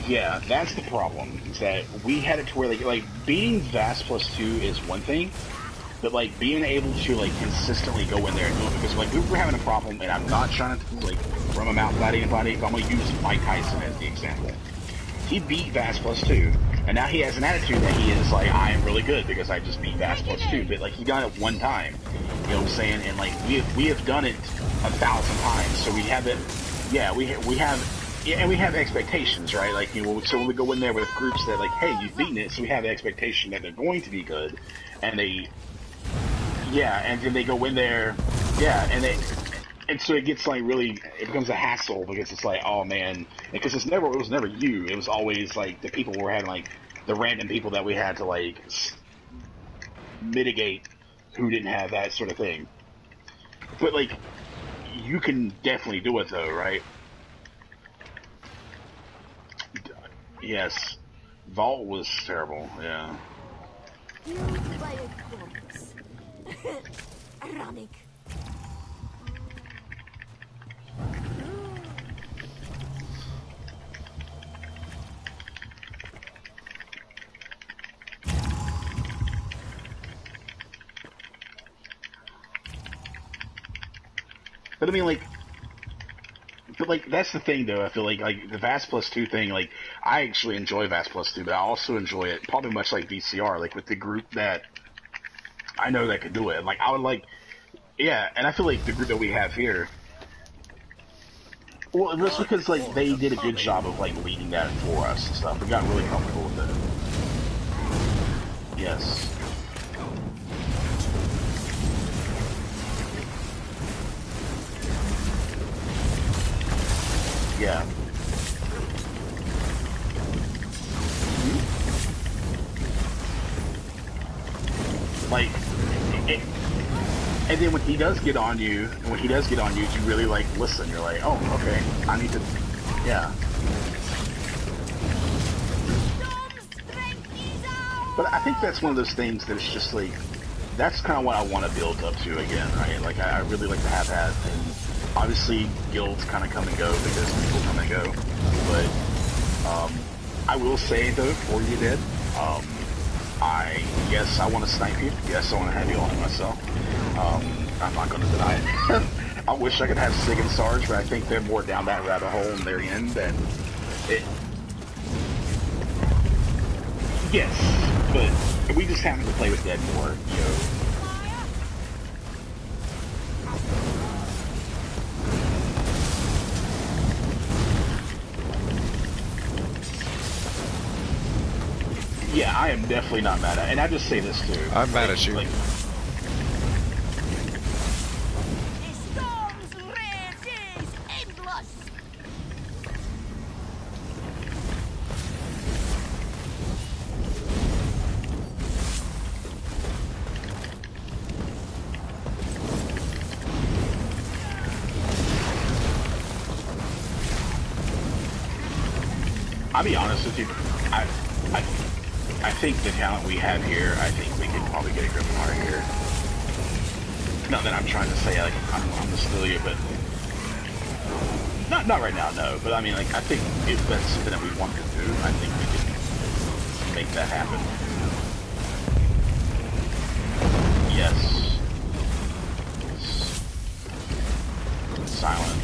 Yeah, that's the problem. Is that we had it to where like beating Vass +2 is one thing, but like being able to like consistently go in there and do it because like we were having a problem, and I'm not trying to like run him out without anybody, but I'm gonna use Mike Tyson as the example. He beat Vass +2, And now he has an attitude that he is like, I am really good because I just beat Vass plus 2. But like he done it one time. You know what I'm saying? And like we have done it 1,000 times. So we have it. Yeah, we have. Yeah, and we have expectations, right? Like, you know, so when we go in there with groups that like, hey, you've beaten it, so we have the expectation that they're going to be good, and they, yeah, and then they go in there, yeah, and so it gets like really, it becomes a hassle because it's like, oh man, because it was never you, it was always like the people were having like the random people that we had to like mitigate who didn't have that sort of thing. But like, you can definitely do it though, right? Yes, Vault was terrible. Yeah. by a corpse. Ironic. But I mean, like, that's the thing, though. I feel like the Vass Plus 2 thing, like, I actually enjoy Vass Plus 2, but I also enjoy it probably much like VCR, like with the group that I know that could do it. Like, I would like, yeah, and I feel like the group that we have here, well, that's because like they did a good job of like leading that for us and stuff. We got really comfortable with it. Yes. Yeah. Like, and then when he does get on you, you really like listen. You're like, oh, okay, I need to, yeah. But I think that's one of those things that it's just like, that's kind of what I want to build up to again, right? Like, I really like to have that, and obviously guilds kind of come and go because people come and go. But I will say though, before you did, yes, I want to snipe you. Yes, I want to have you on it myself. I'm not going to deny it. I wish I could have Sig and Sarge, but I think they're more down that rabbit hole in their end than it. Yes, but we just happen to play with Dead more, you know. Yeah, I am definitely not mad at it. And I just say this too. I'm mad at you. Like, I'll be honest with you. I think the talent we have here, I think we could probably get a Griffin here. Not that I'm trying to say like I'm the Stilia, but not right now, no. But I mean, like I think if that's something that we want to do, I think we can make that happen. Yes. It's silent.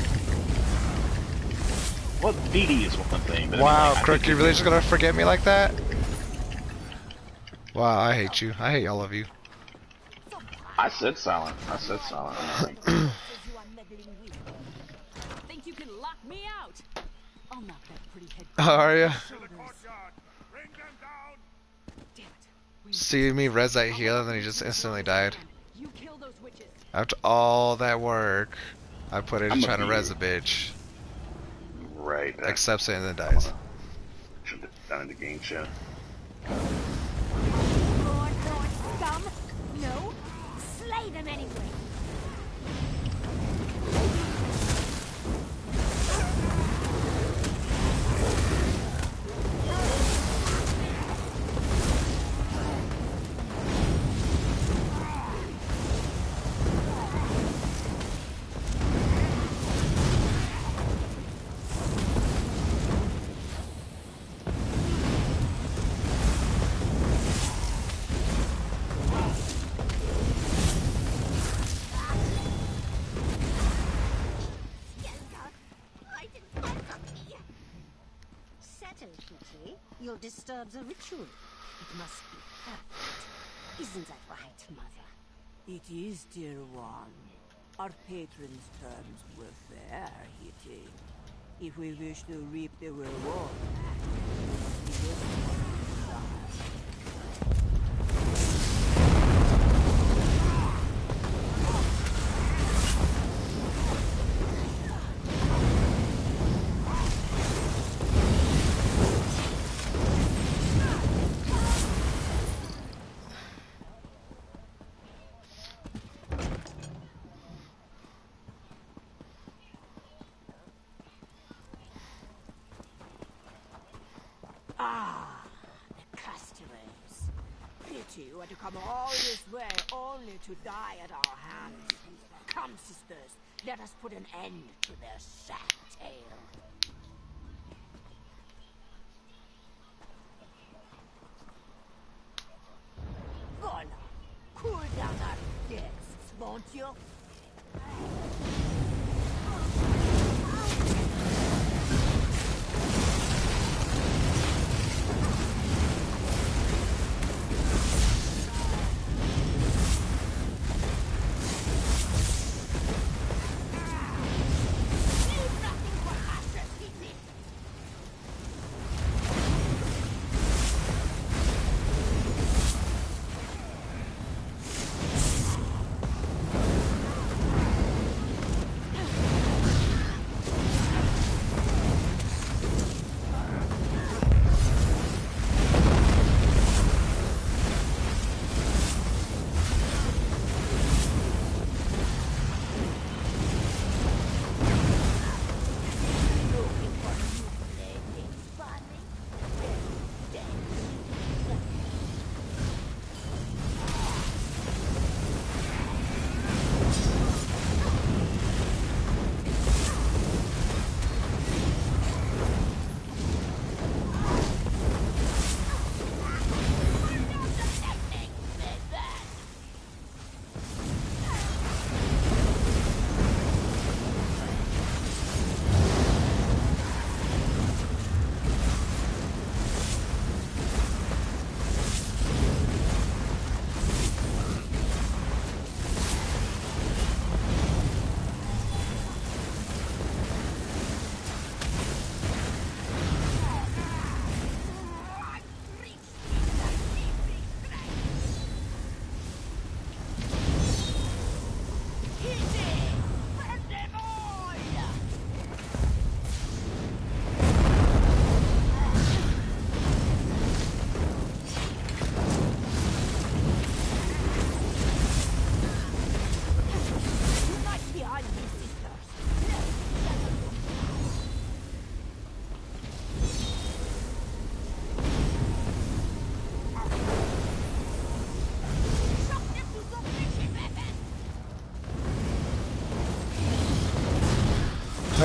Well, DD is one thing, but wow, I mean, Crook, you really just gonna forget me like that? Wow, I hate you. I hate all of you. I said silent. I said silent. Think you can lock me out? I'll knock that pretty head. How are you? See me res that heal and then he just instantly died. After all that work, I put in trying to res a bitch. Right. Accepts it and then dies. Should have done in the game chat. Scum? No. Slay them anyway. battle, Kitty. You'll disturb the ritual. It must be perfect. Isn't that right, Mother? It is, dear one. Our patron's terms were fair, Hitty. If we wish to reap the reward, we must be you had to come all this way only to die at our hands. Come, sisters, let us put an end to their sad tale. Voila! Cool down our depths, won't you?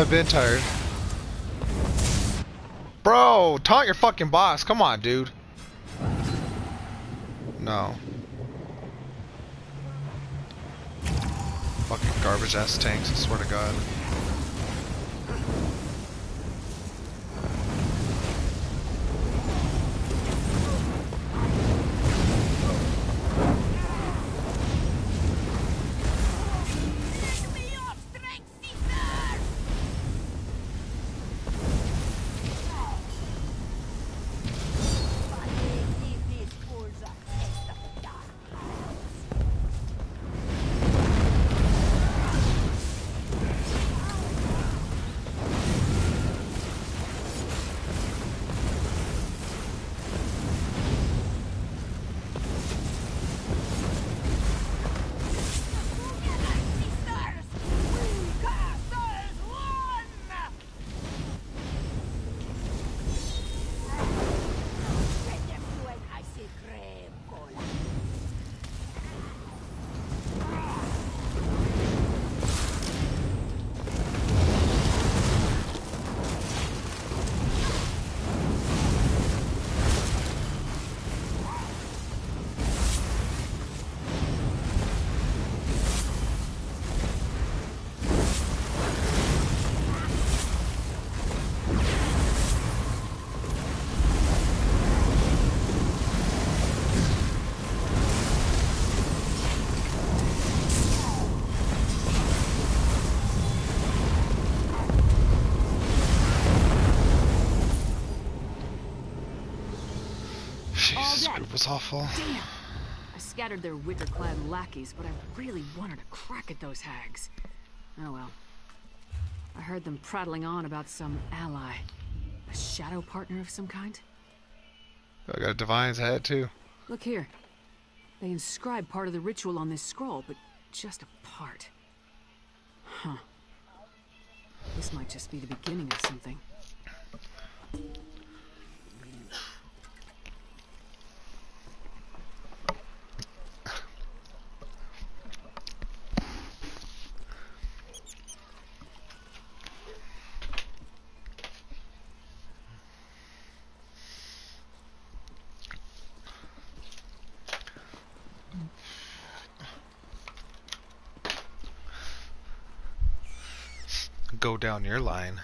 I've been tired. Bro, taunt your fucking boss. Come on, dude. No. Fucking garbage ass tanks, I swear to God. This dead. group was awful. Damn. I scattered their wicker-clad lackeys, but I really wanted to crack at those hags. Oh well. I heard them prattling on about some ally. A shadow partner of some kind? I got a Divine's head too. Look here. They inscribed part of the ritual on this scroll, but just a part. Huh. This might just be the beginning of something. Go down your line.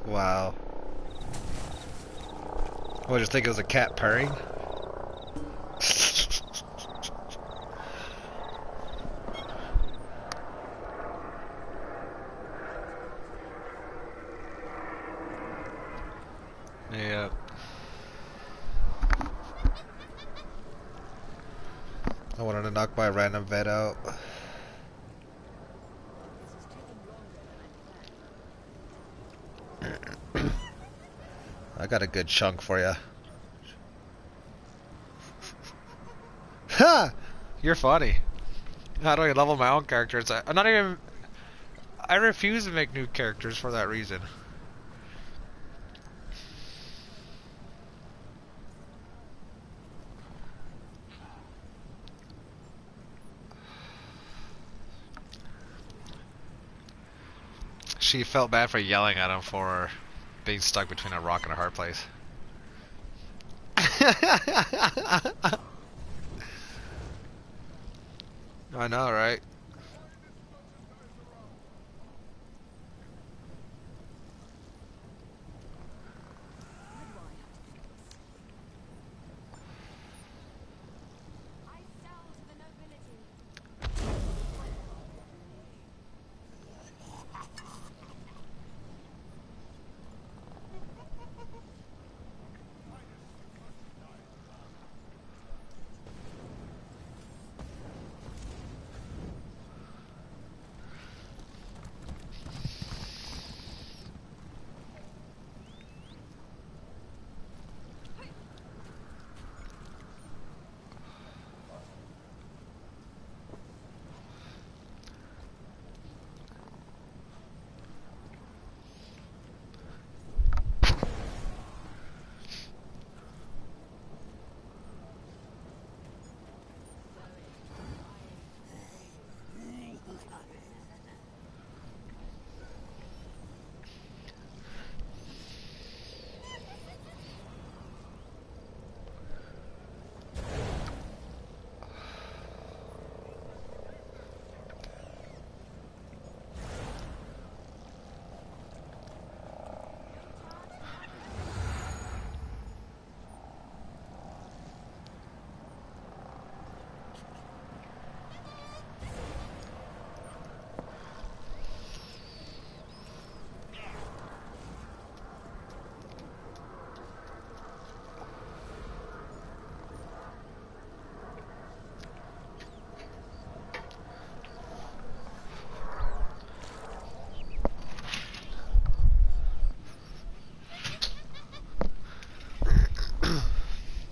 Wow. What, did you think it was a cat purring? Yep. I wanted to knock my random vet out. I got a good chunk for you. Ha! You're funny. How do I level my own characters? I'm not even... I refuse to make new characters for that reason. She felt bad for yelling at him for being stuck between a rock and a hard place. I know, right?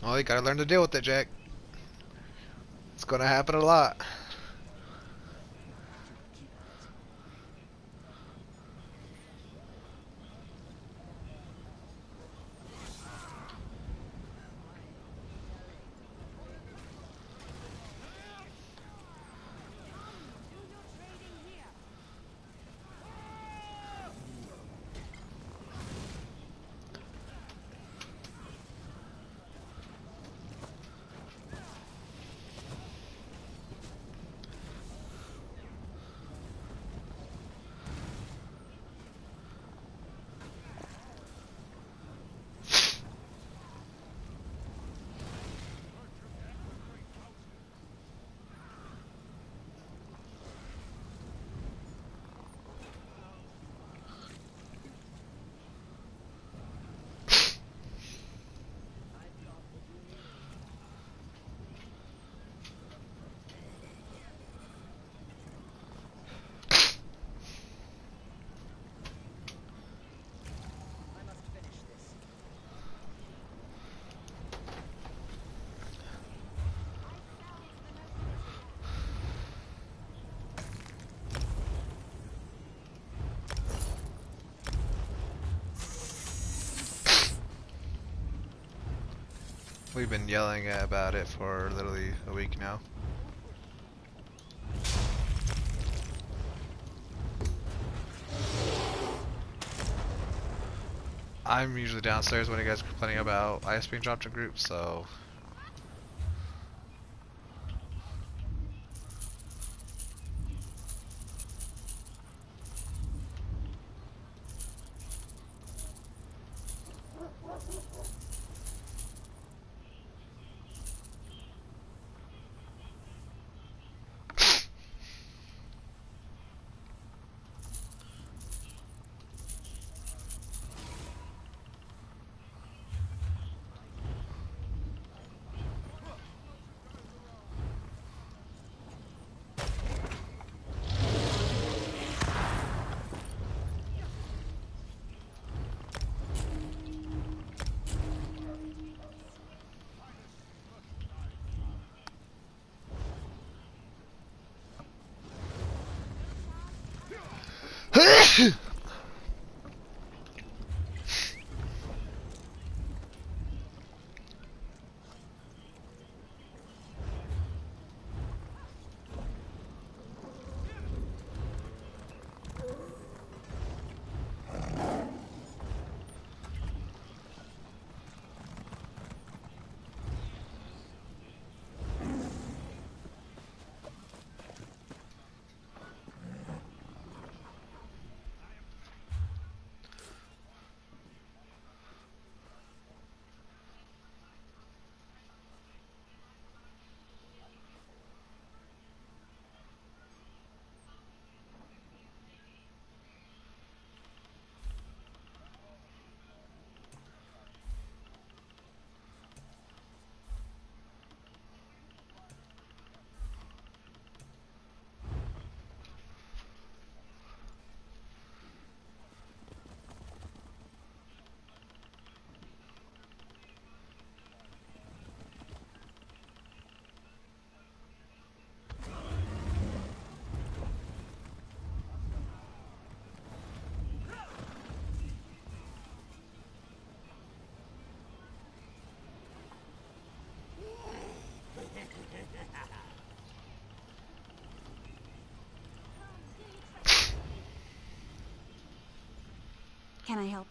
Well, you gotta learn to deal with it, Jack. It's gonna happen a lot. We've been yelling about it for literally a week now. I'm usually downstairs when you guys are complaining about ice being dropped in groups, so... Can I help?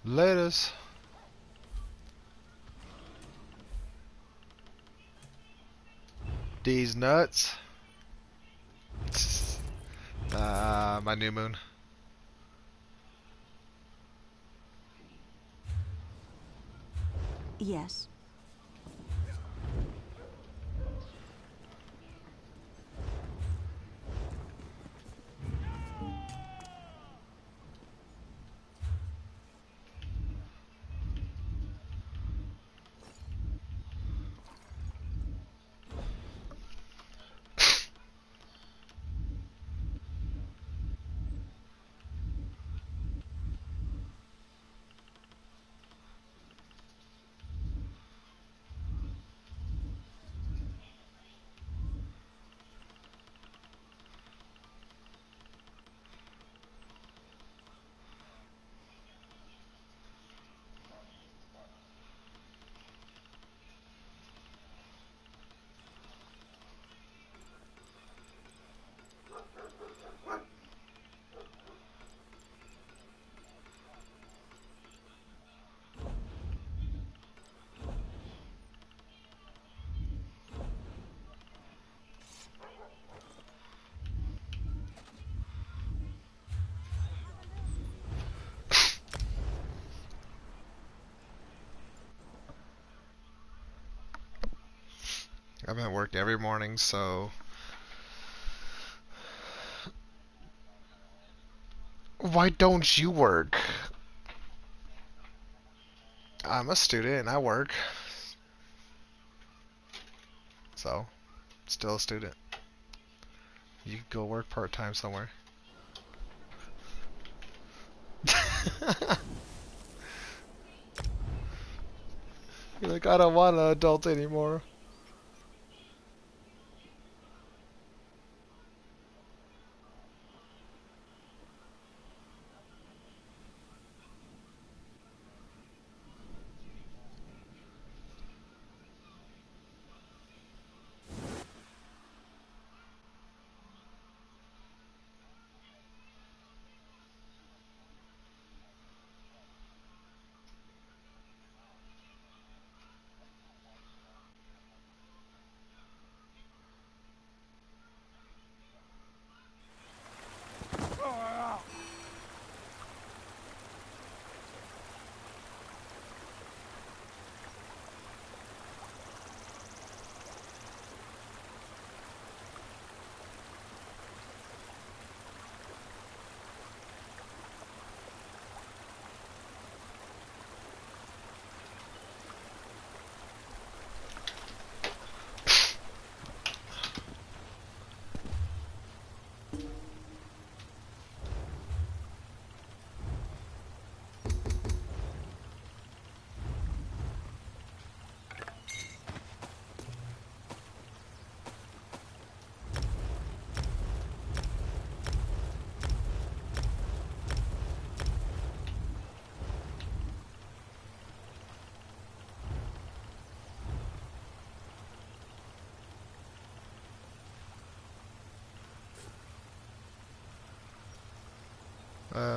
Laters. These nuts. My new moon. Yes. I've been working every morning, so... Why don't you work? I'm a student and I work. So, still a student. You could go work part-time somewhere. You're like, I don't want an adult anymore.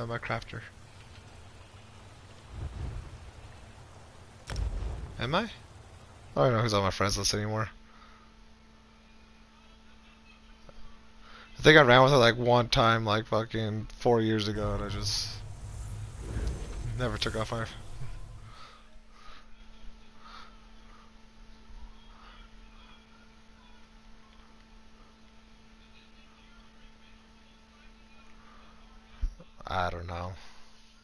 My crafter. Am I? I don't know who's on my friends list anymore. I think I ran with it like one time, like fucking 4 years ago, and I just never took off fire. I don't know.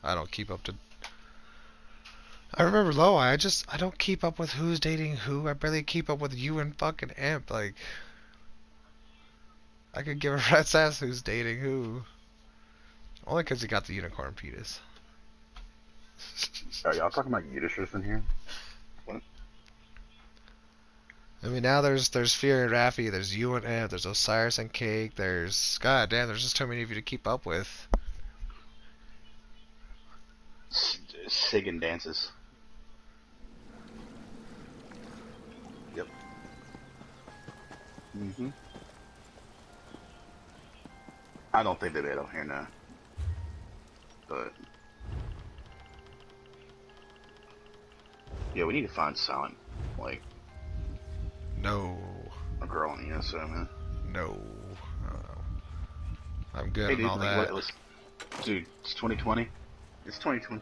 I don't keep up to... I remember Low, I don't keep up with who's dating who. I barely keep up with you and fucking Imp. Like, I could give a rat's ass who's dating who. Only because he got the unicorn penis. Are y'all talking about Yidishers in here? What? I mean, now there's Fear and Raffi, there's you and Imp, there's Osiris and Cake, there's... God damn, there's just too many of you to keep up with. Sig and dances. Yep. Mm-hmm. I don't think they're on here now. But... yeah, we need to find Silent, like... No. A girl on the ESO, man. No. I'm good hey, dude, on all like, that. Dude, it's 2020. It's 2020.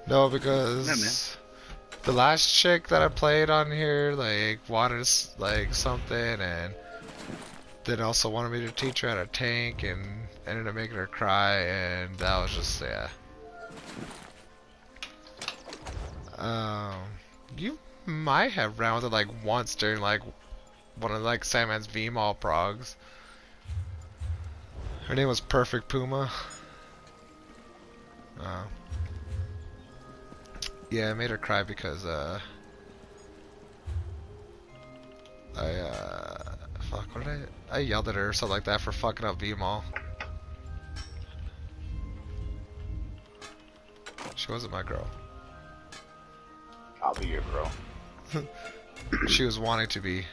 No, because the last chick that I played on here, like, wanted, like, something, and then also wanted me to teach her how to tank, and ended up making her cry, and that was just, yeah. You might have rounded, like, once during, like, one of, like, Sandman's V-Mall progs. Her name was Perfect Puma. Yeah, I made her cry because, fuck, what did I yelled at her or something like that for fucking up V-Mall. She wasn't my girl. I'll be your girl. She was wanting to be.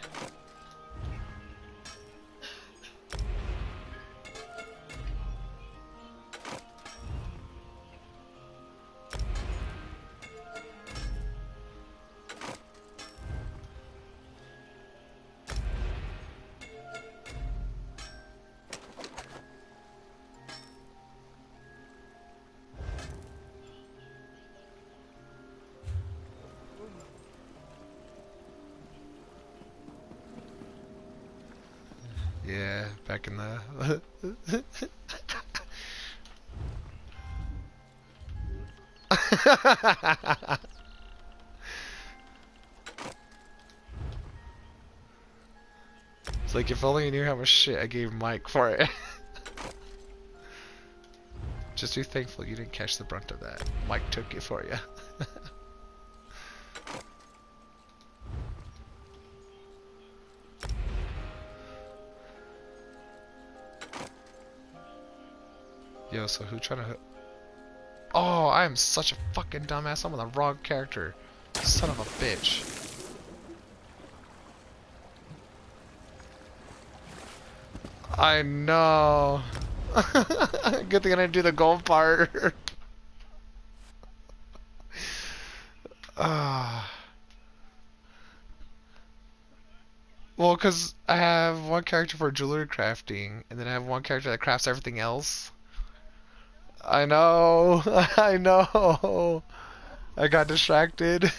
Yeah, back in the... It's like, if only you knew how much shit I gave Mike for it. Just be thankful you didn't catch the brunt of that. Mike took it for you. Yo, so who trying to... Oh, I am such a fucking dumbass. I'm on the wrong character. Son of a bitch. I know. Good thing I didn't do the gold part. Well, because I have one character for jewelry crafting, and then I have one character that crafts everything else. I know. I know. I got distracted.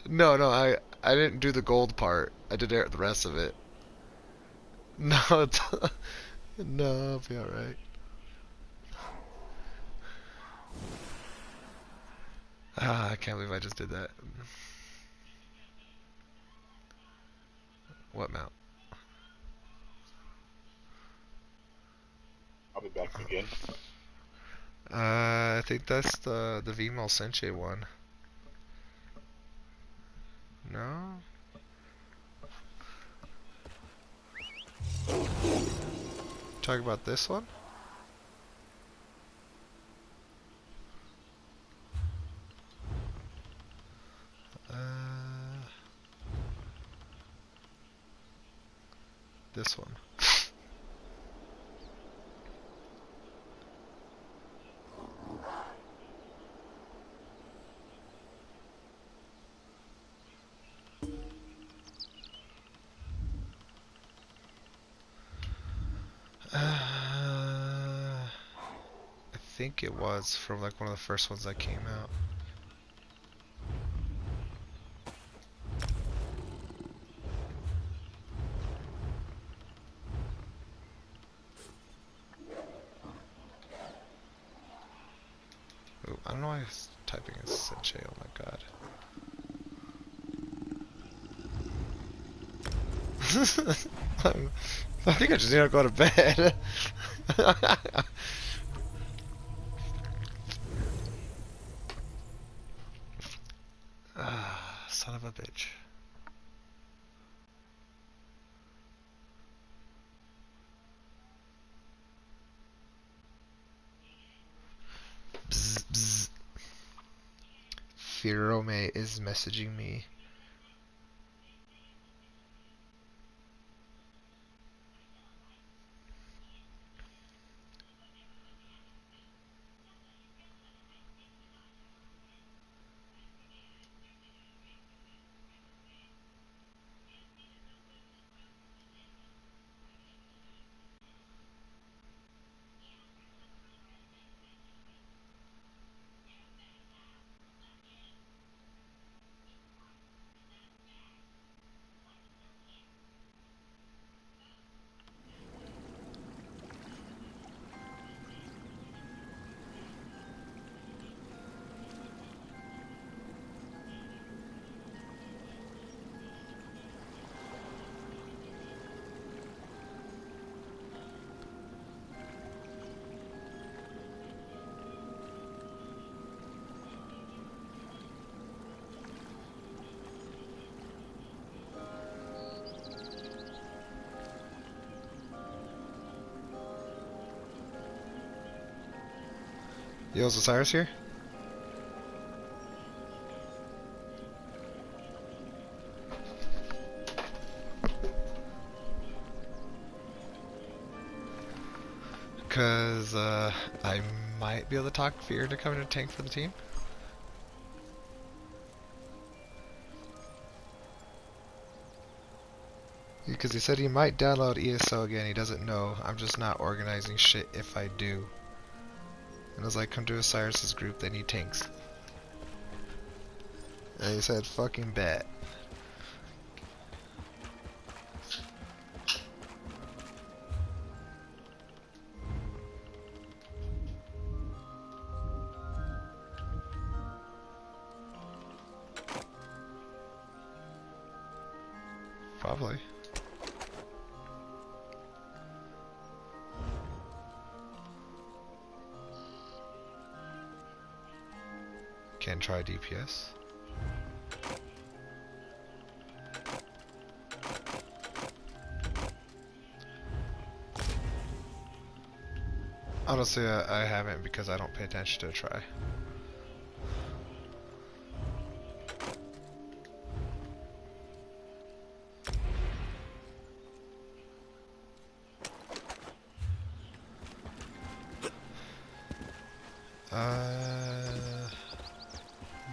No, I didn't do the gold part. I did the rest of it. No, it's no, I'll be alright. I can't believe I just did that. What mount? I'll be back again. I think that's the Vimo Senche one. No? Talk about this one? This one. I think it was from like one of the first ones that came out. Ooh, I don't know why I was typing as Senche, oh my god. I think I just need to go to bed. Son of a bitch. Bzz, bzz. Firome is messaging me. Yo, is Osiris here? Because, I might be able to talk Fear to come in a tank for the team. Because he said he might download ESO again, he doesn't know. I'm just not organizing shit if I do. And I was like, come to Osiris's group, they need tanks. And he said, fucking bet. Probably. Can try DPS. Honestly, I haven't because I don't pay attention to a try.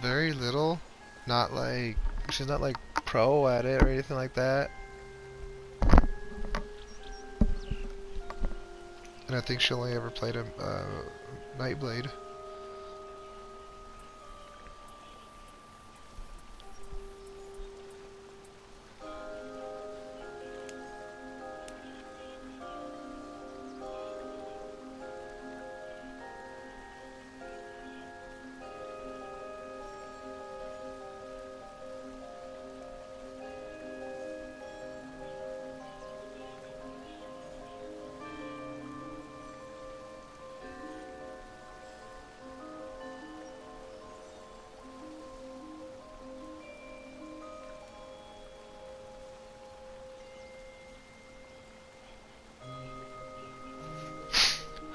Very little. Not like, she's not like pro at it or anything like that. And I think she only ever played a Nightblade.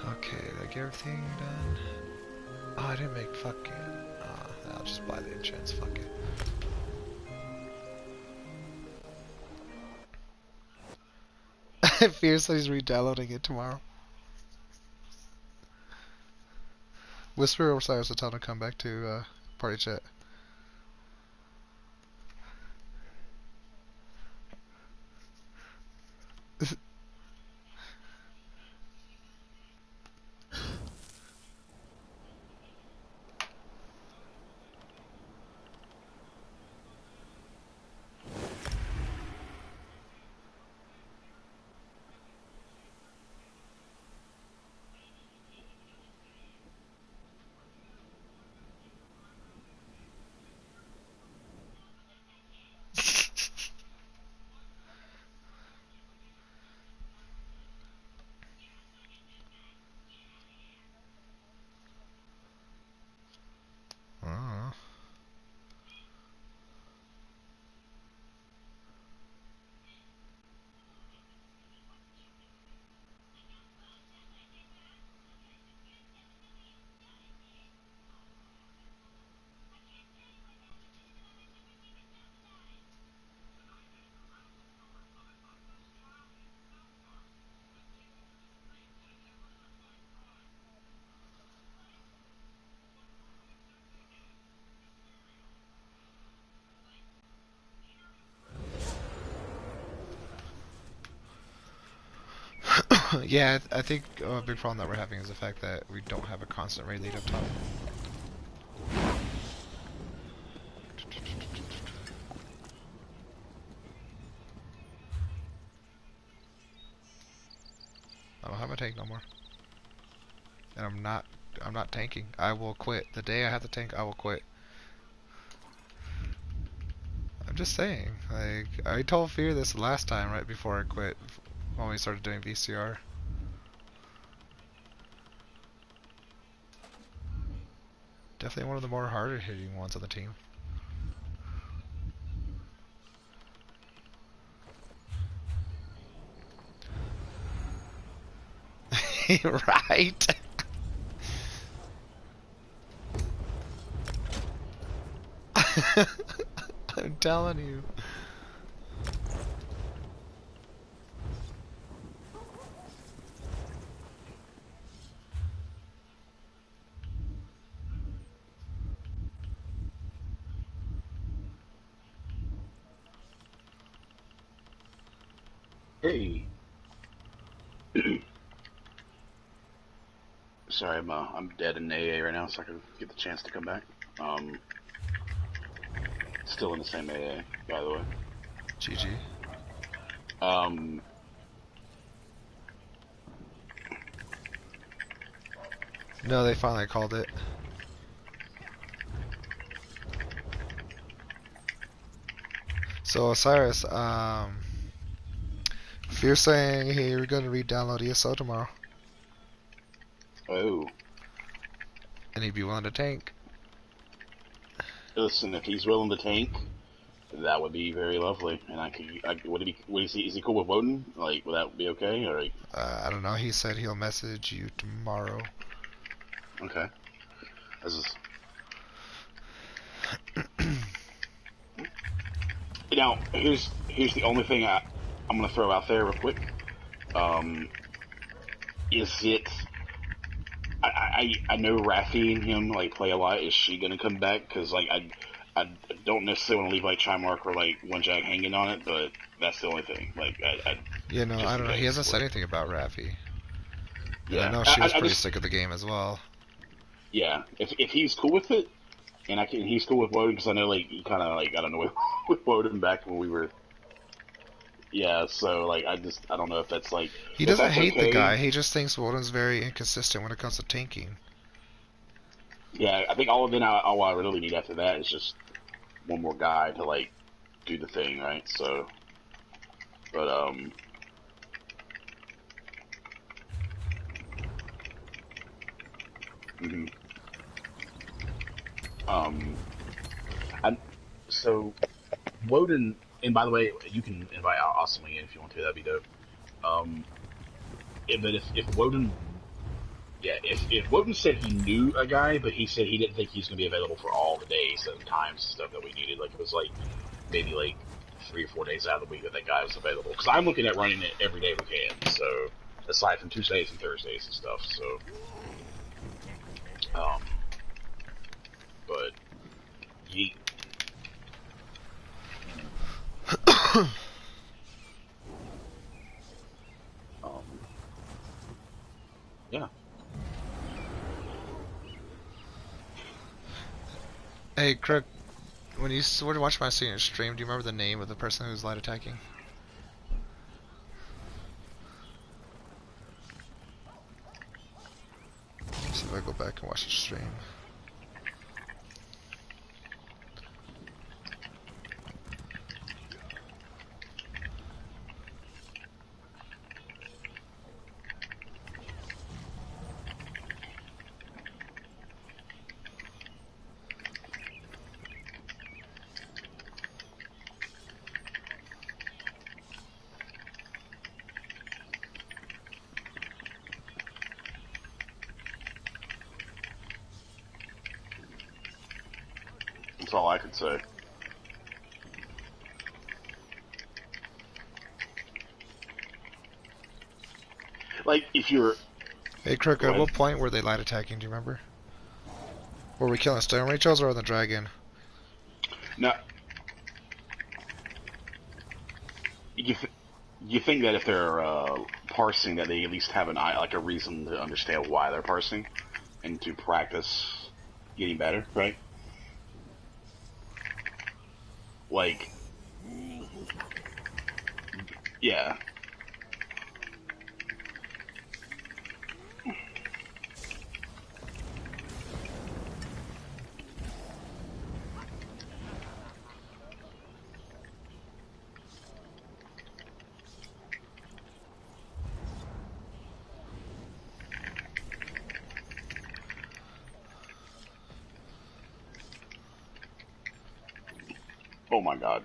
Okay, did I get everything done? Oh, I didn't make fucking... I'll just buy the enchants, fuck it. Fiercely's re-downloading it tomorrow. Whisper or Cyrus will tell him to come back to party chat. Yeah, I think a big problem that we're having is the fact that we don't have a constant raid lead up top. I don't have a tank no more. And I'm not tanking. I will quit. The day I have to tank, I will quit. I'm just saying, like, I told Fear this last time right before I quit, when we started doing VCR. Definitely one of the more harder hitting ones on the team. Right? I'm telling you. Hey. Sorry, I'm dead in AA right now, so I can get the chance to come back. Still in the same AA, by the way. GG. No, they finally called it. So Osiris, if you're saying hey, you're gonna re-download ESO tomorrow, Oh. and he'd be willing to tank. Listen, if he's willing to tank, that would be very lovely. And is he cool with Woden? Like, would that be okay? Or like, I don't know. He said he'll message you tomorrow. okay. This is. Now, here's the only thing I'm gonna throw out there real quick. Is it? I know Raffi and him like play a lot. Is she gonna come back? Because like I don't necessarily want to leave like Trimark or like One Jack hanging on it, but that's the only thing. Like Yeah, no, I don't know. He hasn't said anything about Raffi. Yeah, I know she was pretty sick of the game as well. Yeah, if he's cool with it, and he's cool with Woden, because I know like he kind of like I don't know with Woden back when we were. Yeah, so like I don't know if that's like he doesn't hate the guy. He just thinks Woden's very inconsistent when it comes to tanking. Yeah, I think all I really need after that is just one more guy to like do the thing, right? So, but and so Woden, and by the way, you can invite Austin in if you want to. That'd be dope. But if Woden, yeah, if Woden said he knew a guy, but he said he didn't think he's gonna be available for all the days and times and stuff that we needed, like it was like maybe like 3 or 4 days out of the week that guy was available. Because I'm looking at running it every day we can. So aside from Tuesdays and Thursdays and stuff. So, but yeet. Yeah. Hey, Craig, when you were to watch my senior stream, do you remember the name of the person who's light attacking? See if I go back and watch the stream. That's all I could say. Like, if you're... Hey, Kirk, at what point were they light attacking, do you remember? Were we killing Stone Rachels or the Dragon? No. You think that if they're parsing, that they at least have like a reason to understand why they're parsing, and to practice getting better, right? Like, yeah. Oh my god.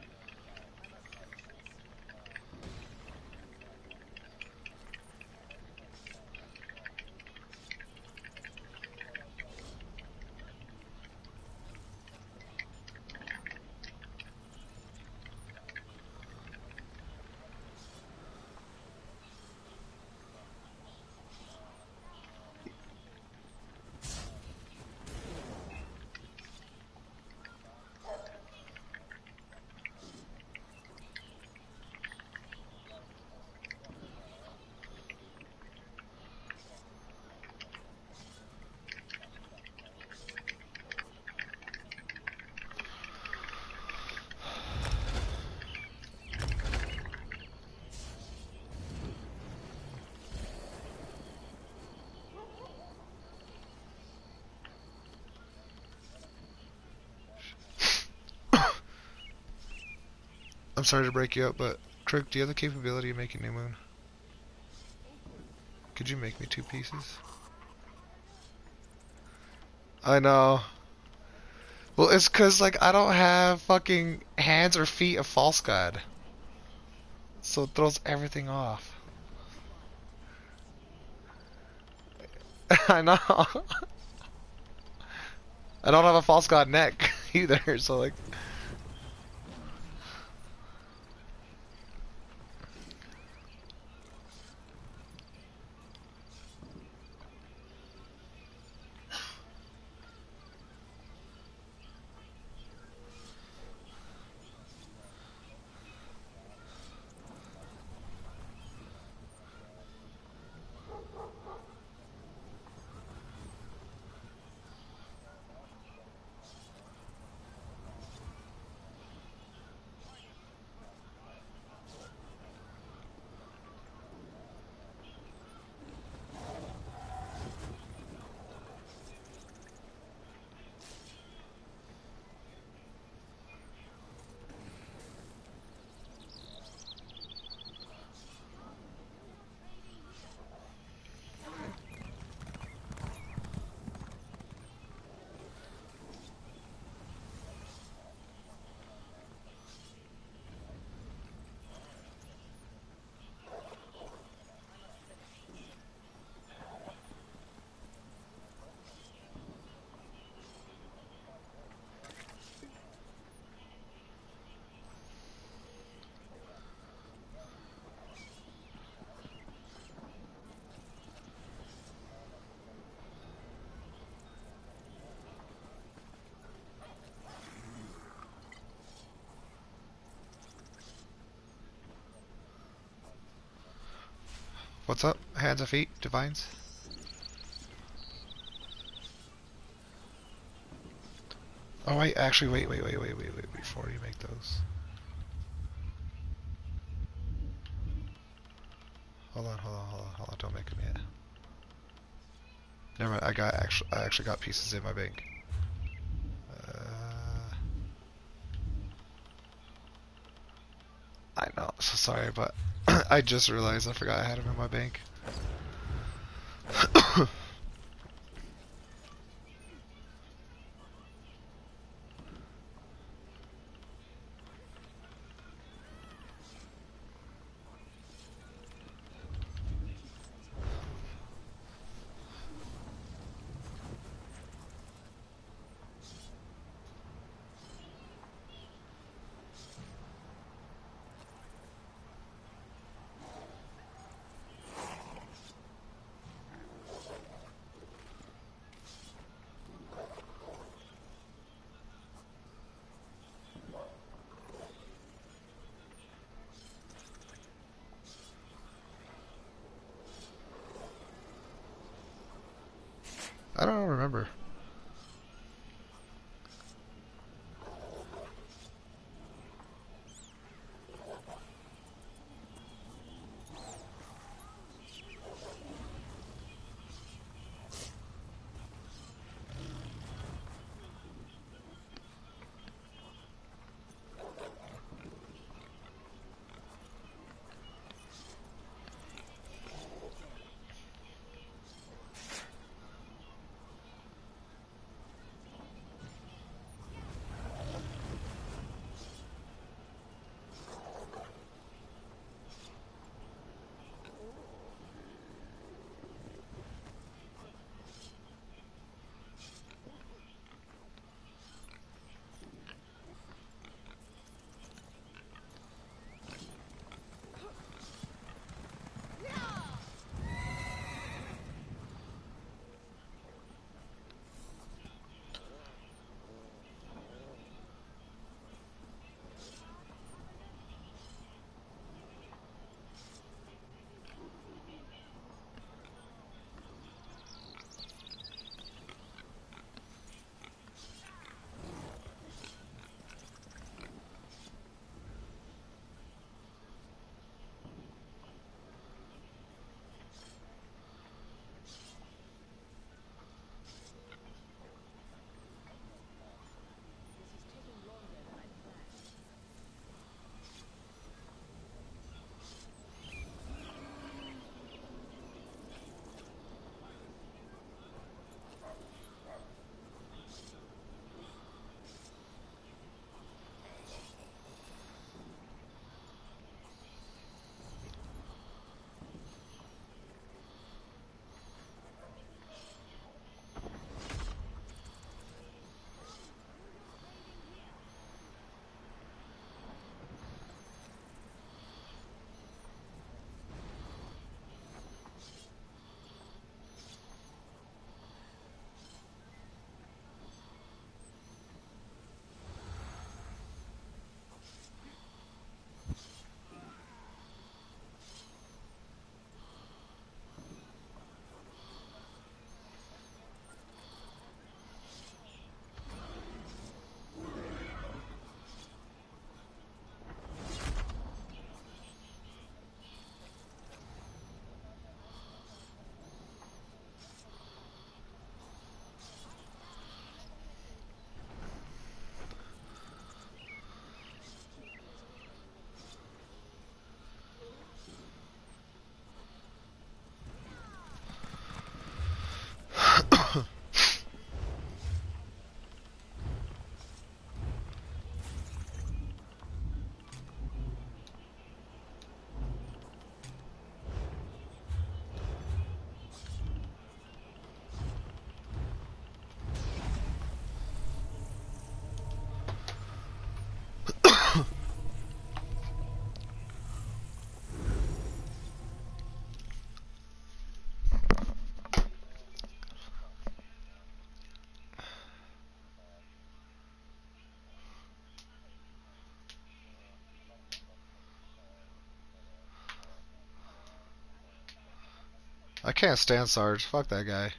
I'm sorry to break you up, but Krieg, do you have the capability of making New Moon? Could you make me 2 pieces? I know. Well, it's cause like I don't have fucking hands or feet of False God. So it throws everything off. I know. I don't have a False God neck either, so like... What's up? Hands and feet, divines? Oh wait, actually wait, before you make those. Hold on, don't make them yet. Never mind, I actually got pieces in my bank. I know, so sorry, but I just realized I forgot I had them in my bank. I don't remember. I can't stand Sarge. Fuck that guy.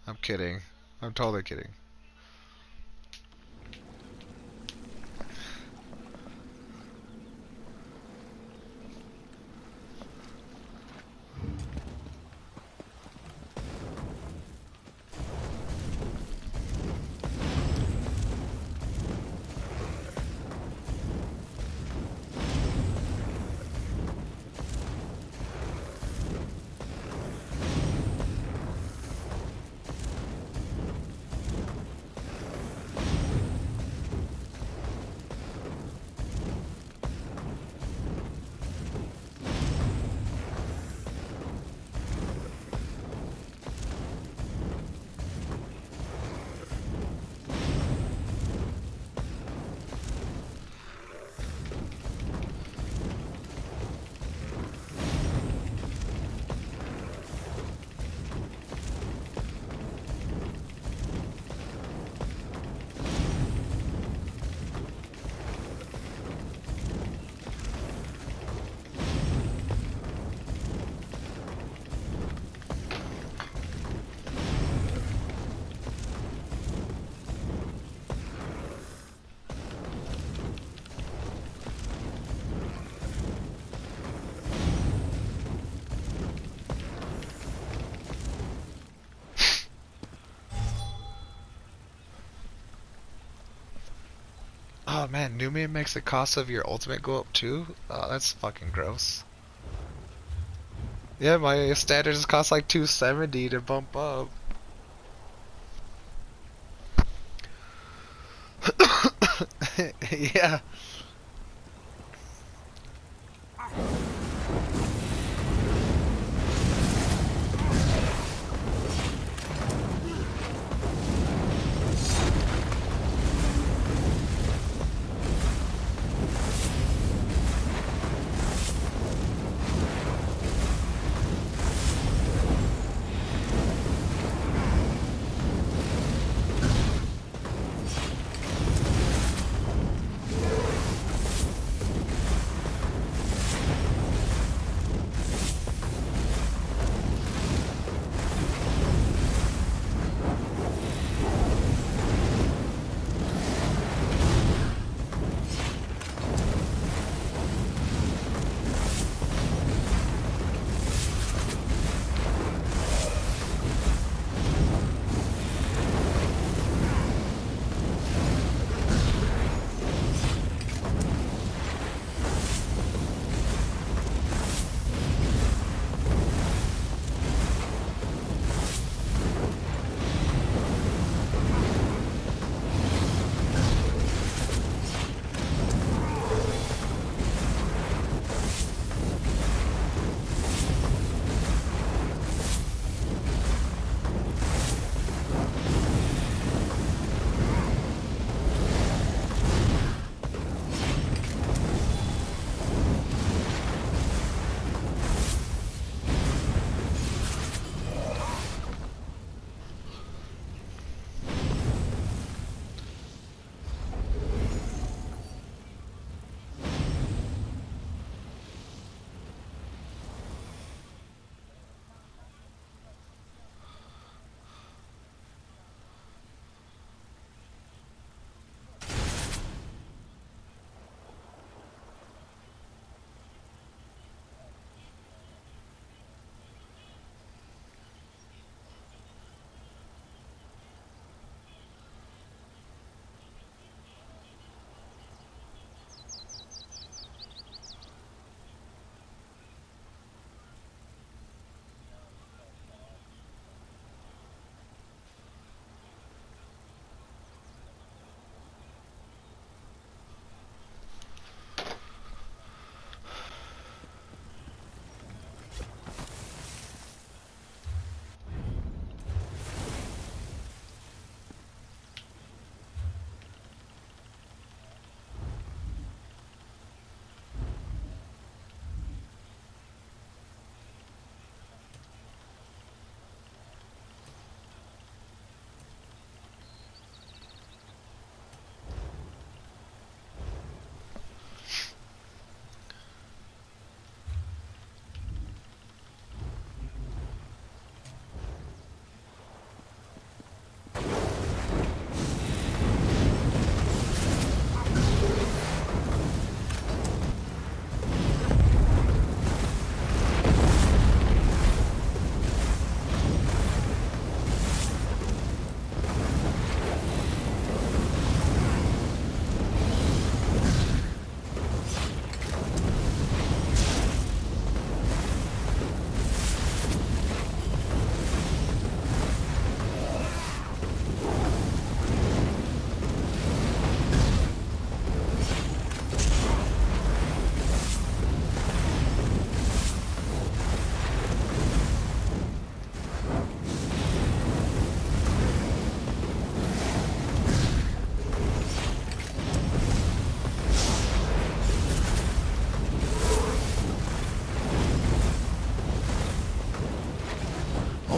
I'm kidding. I'm totally kidding. Oh man, Numian makes the cost of your ultimate go up too? Oh, that's fucking gross. Yeah, my standards cost like 270 to bump up. Yeah.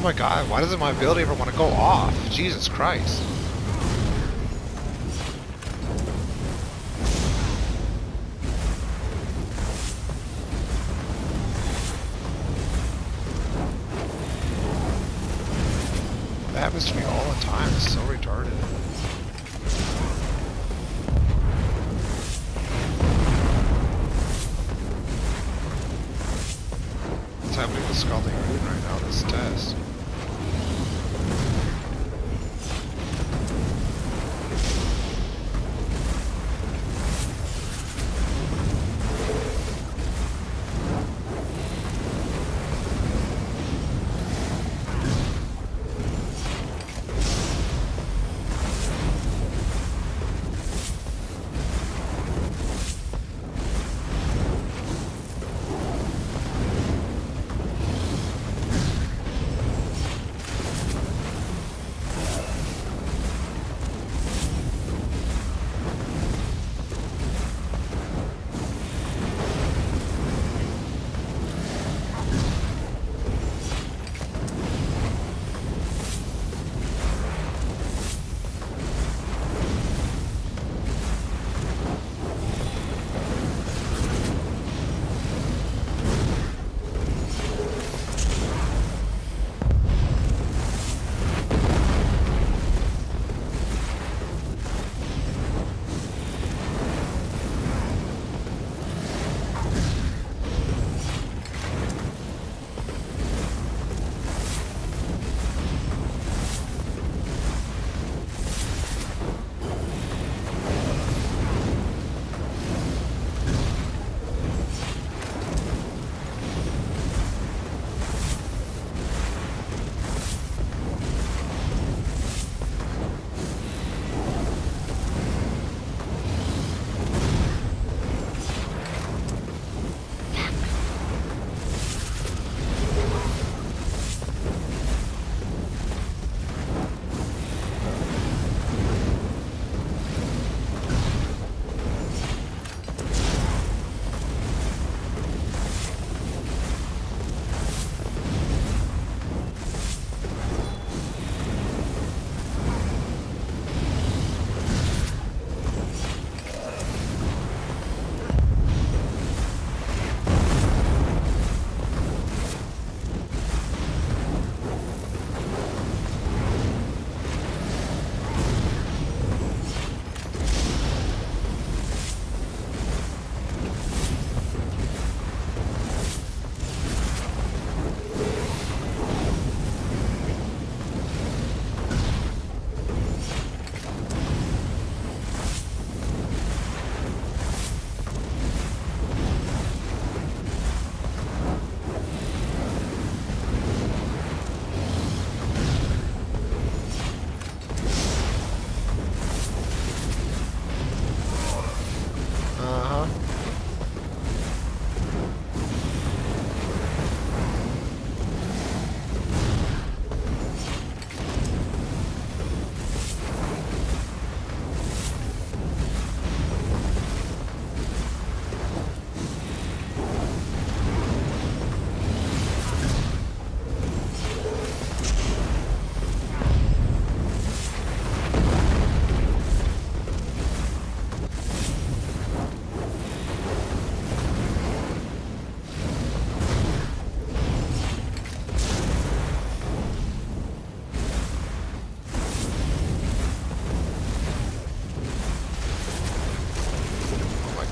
my god, why doesn't my ability ever want to go off? Jesus Christ. That happens to me all the time, it's so retarded. What's happening with Scalding Rune right now, this test?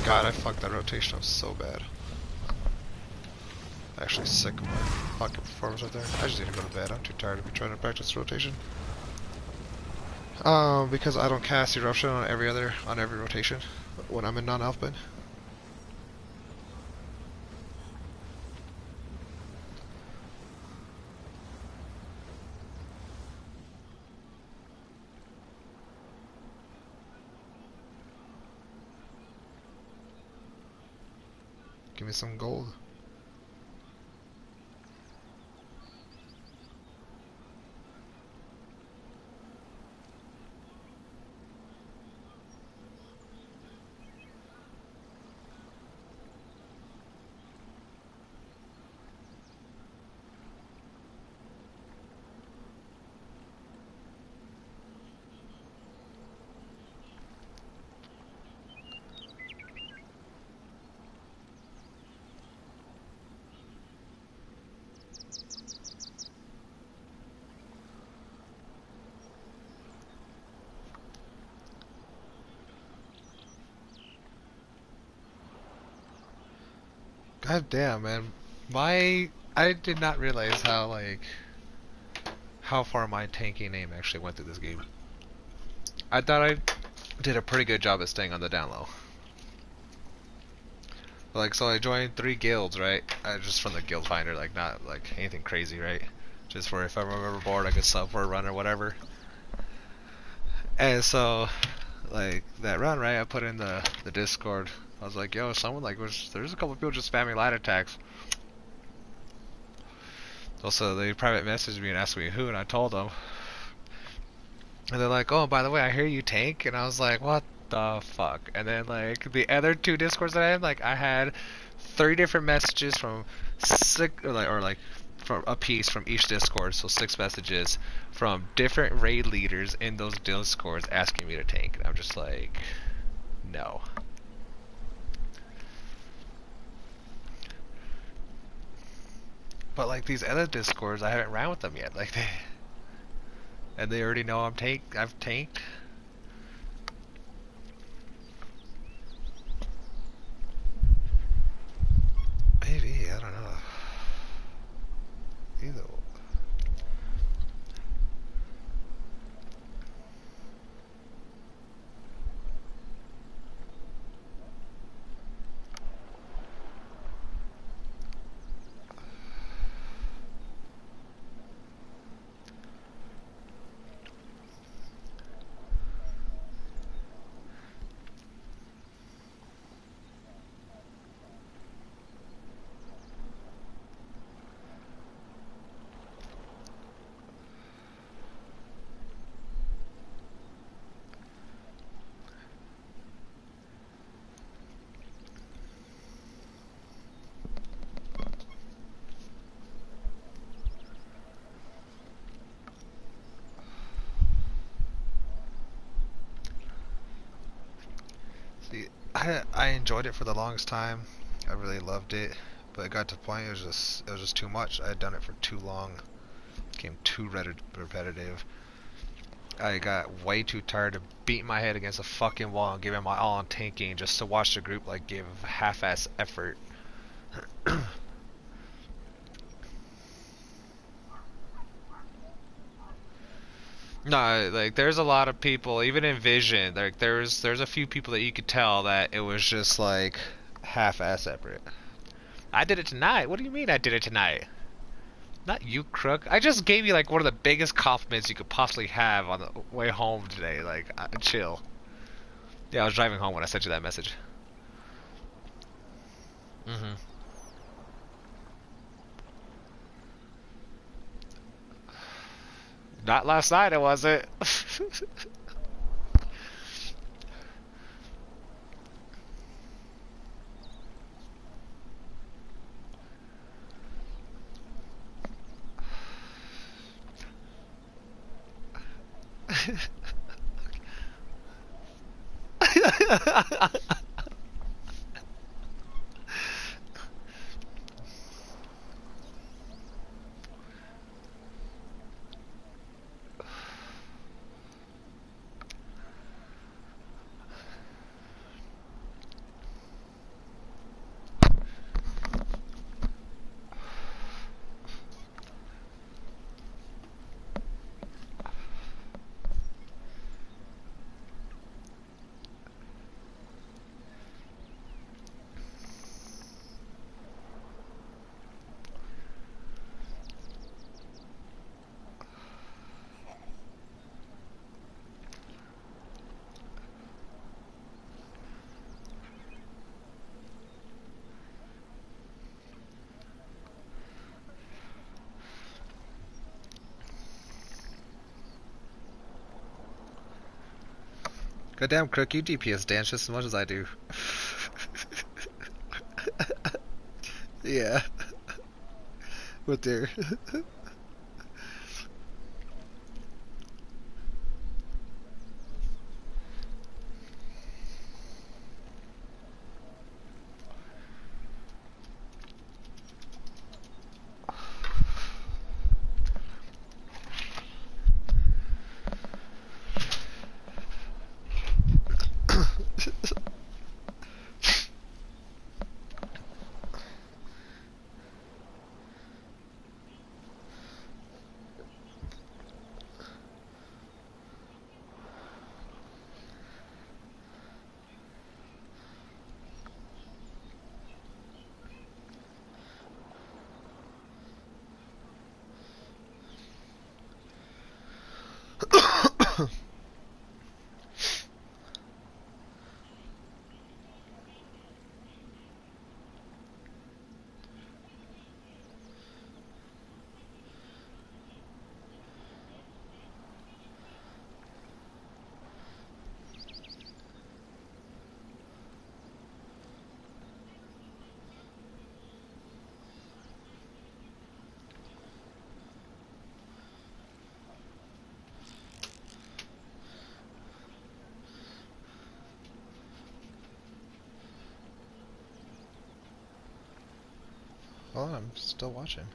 God, I fucked that rotation up so bad. Actually sick of my fucking performance right there. I just need to go to bed. I'm too tired to be trying to practice rotation. Because I don't cast Eruption on every rotation when I'm in non-Elfbin. Give me some gold. God damn, man. I did not realize how far my tanking aim actually went through this game. I thought I did a pretty good job at staying on the down low. Like, so I joined 3 guilds, right? Just from the guild finder, like, not like anything crazy, right? Just for if I'm ever bored, I could sub for a run or whatever. And so, like, that run, right? I put in the Discord. I was like, yo, someone like there's a couple people just spamming light attacks. Also, they private messaged me and asked me who, and I told them. And they're like, oh, by the way, I hear you tank. And I was like, what the fuck? And then, like, the other 2 Discords that I had, like, I had 3 different messages from 6, from a piece from each Discord, so 6 messages from different raid leaders in those Discords asking me to tank. And I'm just like, no. But like these other Discords, I haven't ran with them yet. Like they already know I've tanked. Maybe, I don't know. Either. I enjoyed it for the longest time. I really loved it, but it got to the point it was just too much. I had done it for too long. It became too repetitive. I got way too tired of beating my head against a fucking wall and giving my all on tanking just to watch the group like give half-ass effort. No, like there's a lot of people, even in Vision, like there's a few people that you could tell that it was just like half-ass effort. I did it tonight. What do you mean I did it tonight? Not you, crook. I just gave you like one of the biggest compliments you could possibly have on the way home today. Like, chill. Yeah, I was driving home when I sent you that message. Not last night, it wasn't. Goddamn, crook, you DPS dance just as much as I do. Yeah. What there? Hold on, I'm still watching.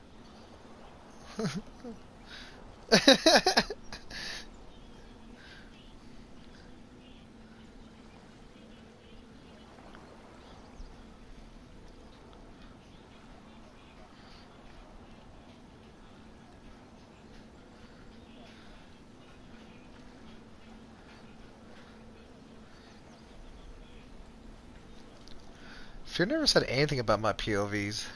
Fear never said anything about my POVs.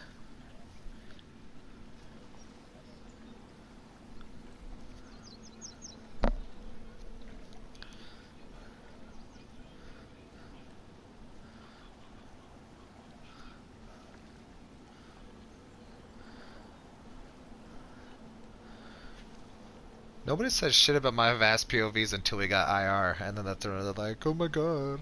Nobody said shit about my vast POVs until we got IR, and then they're like, oh my god.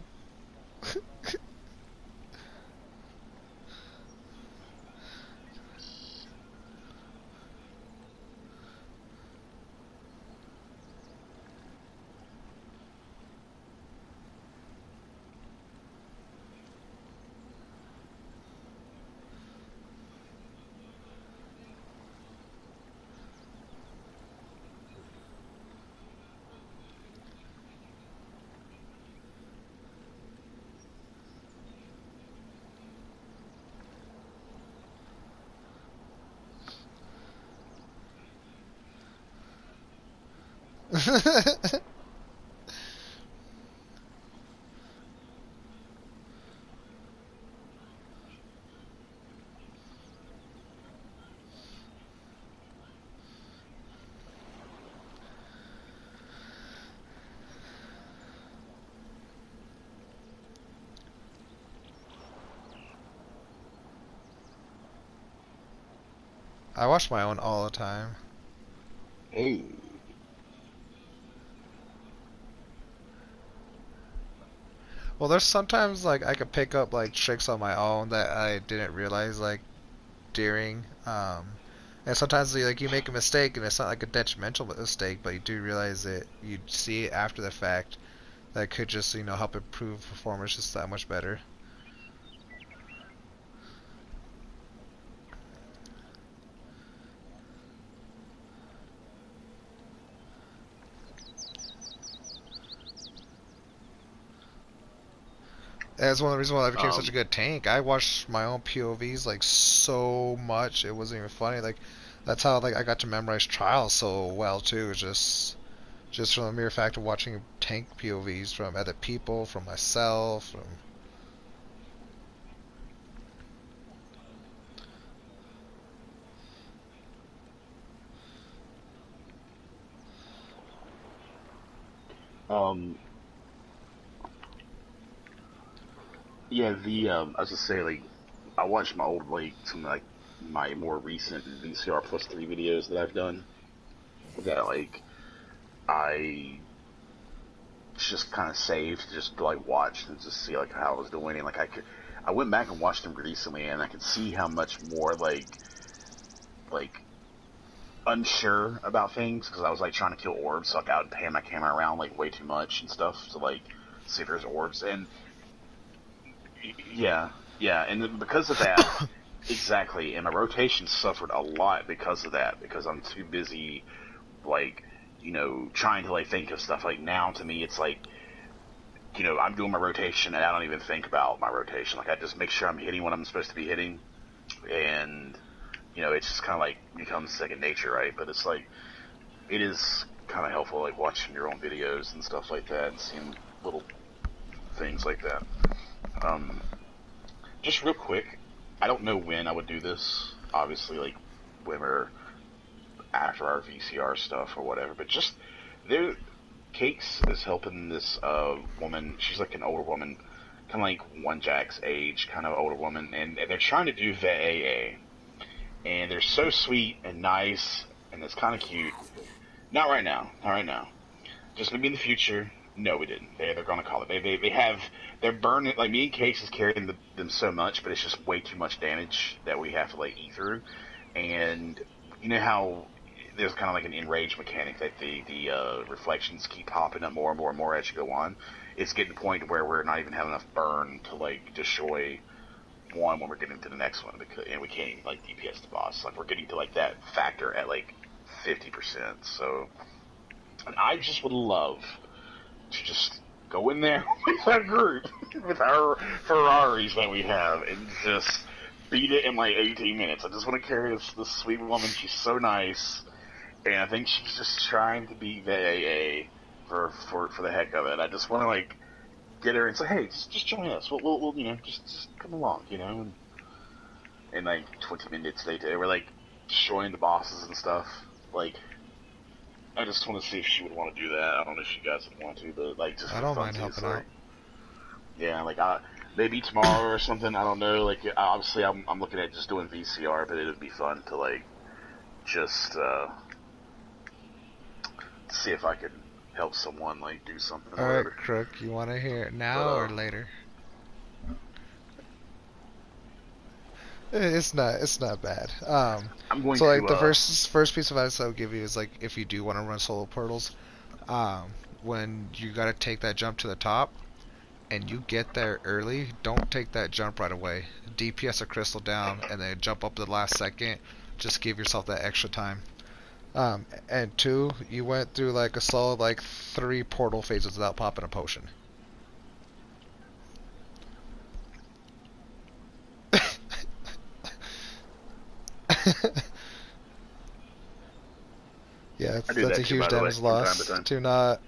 I watch my own all the time. Hey. Well, there's sometimes like I could pick up like tricks on my own that I didn't realize like during. And sometimes like you make a mistake and it's not like a detrimental mistake, but you do realize it. You see it after the fact. That could just help improve performance just that much better. That's one of the reasons why I became such a good tank. I watched my own POVs like so much, it wasn't even funny. Like that's how like I got to memorize trials so well too. Just from the mere fact of watching tank POVs from other people, from myself, from yeah, I was just say like I watched my old some like my more recent VCR plus 3 videos that I've done that like I just kind of saved just to like watch and just see like how I was doing, and like I went back and watched them recently and I could see how much more like unsure about things because I was like trying to kill orbs, so like I would pan my camera around like way too much and stuff to like see if there's orbs, and yeah, and then because of that, exactly, and my rotation suffered a lot because of that, because I'm too busy, like, trying to, like, think of stuff. Like, now, to me, it's like, I'm doing my rotation, and I don't even think about my rotation. Like, I just make sure I'm hitting what I'm supposed to be hitting, and, it's just kind of, like, becomes second nature, right? But it's, like, it is kind of helpful, like, watching your own videos and stuff like that, and seeing little things like that. Just real quick, I don't know when I would do this, obviously, like, when we're after our VCR stuff or whatever, but just, Cakes is helping this, woman, she's like an older woman, kind of like One Jack's age, kind of older woman, and they're trying to do the AA, and they're so sweet and nice, and it's kind of cute. Not right now, just maybe in the future. No, we didn't. They're gonna call it. They're burning, like, me and Case is carrying them so much, but it's just way too much damage that we have to, like, eat through. And you know how there's kind of like an enrage mechanic that the reflections keep popping up more and more and more as you go on. It's getting to the point where we're not even having enough burn to, like, destroy one when we're getting to the next one, because and we can't even like DPS the boss. Like we're getting to like that factor at like 50%. So, and I just would love to just go in there with our group, with our Ferraris that we have, and just beat it in like 18 minutes. I just want to carry this sweet woman. She's so nice, and I think she's just trying to be the AA for the heck of it. I just want to like get her and say, hey, just join us. We'll you know, just come along, you know. And like 20 minutes later, we're like destroying the bosses and stuff. Like, I just want to see if she would want to do that. I don't know if you guys would want to, but like, just I don't mind helping out. Yeah, like maybe tomorrow or something. I don't know. Like, obviously, I'm looking at just doing VCR, but it'd be fun to like just see if I could help someone like do something. Alright, Crook, you want to hear it now or later? It's not bad. I'm going so like to, the first piece of advice I would give you is like if you do want to run solo portals, when you gotta take that jump to the top, and you get there early, don't take that jump right away. DPS a crystal down and then jump up to the last second. Just give yourself that extra time. And 2, you went through like a solid like 3 portal phases without popping a potion. Yeah, that's a huge damage loss. Do not.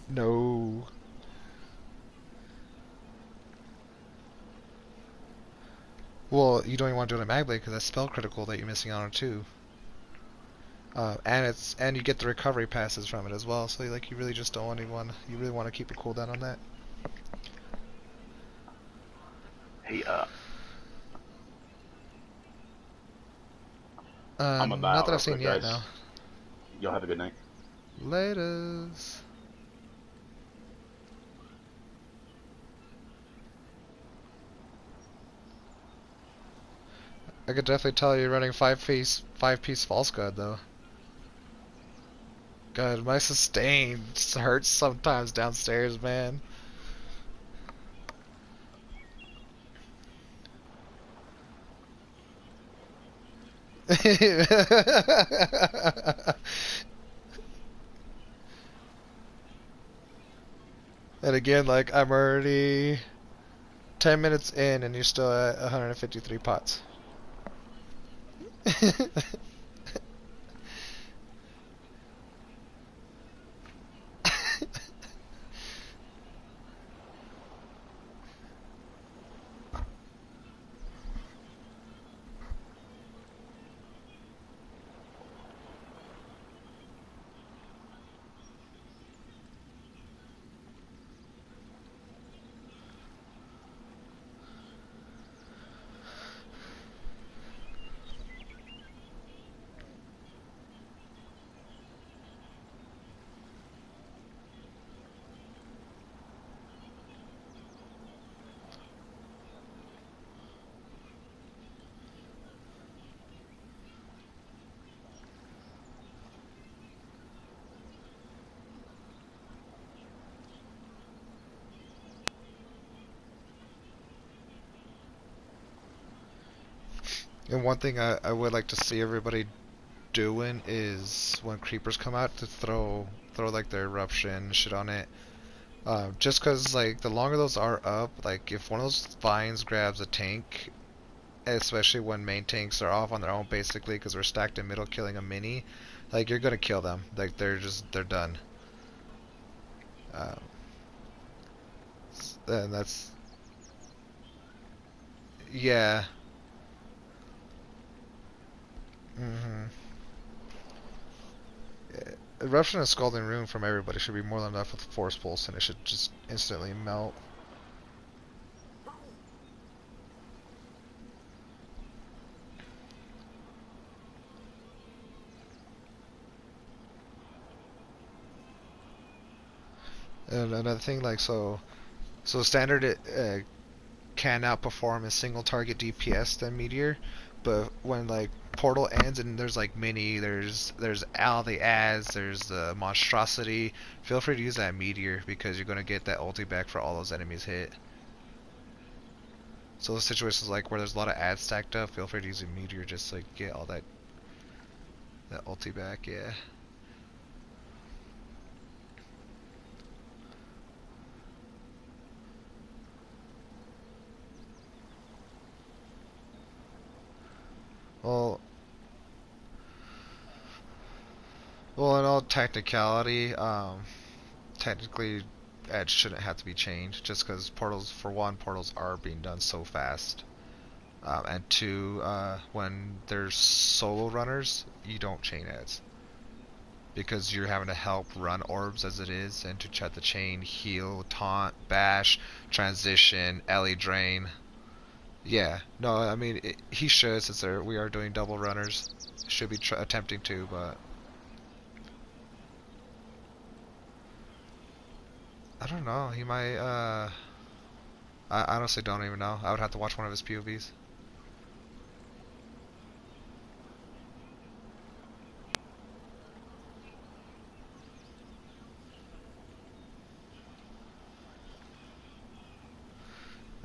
No. Well, you don't even want to do it in Magblade because that's spell critical that you're missing out on too. And you get the recovery passes from it as well. So like you really just don't want anyone. You really want to keep a cooldown on that. Hey, I'm about not that I've seen yet. guys. No. Y'all have a good night. Laters. I could definitely tell you're running 5-piece false god though. God, my sustain hurts sometimes downstairs, man. And again, like I'm already 10 minutes in and you're still at 153 pots. And one thing I would like to see everybody doing is when creepers come out to throw like their eruption shit on it. Just cause like the longer those are up, like if one of those vines grabs a tank, especially when main tanks are off on their own basically because we're stacked in middle killing a mini, like you're gonna kill them. Like they're done. And that's yeah. Eruption and Scalding Rune from everybody should be more than enough with Force Pulse, and it should just instantly melt. And another thing, like so standard it can outperform a single target DPS than Meteor, but when like Portal ends and there's like mini, there's Al the Az, there's the Monstrosity. Feel free to use that Meteor because you're gonna get that ulti back for all those enemies hit. So those situations like where there's a lot of ads stacked up, feel free to use a meteor just to like, get all that ulti back, yeah. Well, in all technicality, technically Edge shouldn't have to be changed, just because portals, for one, portals are being done so fast. And two, when there's solo runners, you don't chain Eds. Because you're having to help run orbs as it is, and to chat the chain, heal, taunt, bash, transition, Ellie drain. Yeah, no, I mean, he should, since we are doing double runners. Should be attempting to, but I don't know. He might. I honestly don't even know. I would have to watch one of his POVs.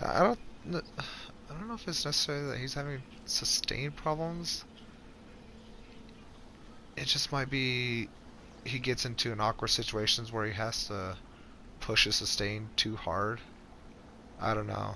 I don't know if it's necessarily that he's having sustained problems. It just might be he gets into an awkward situations where he has to push his sustain too hard. I don't know.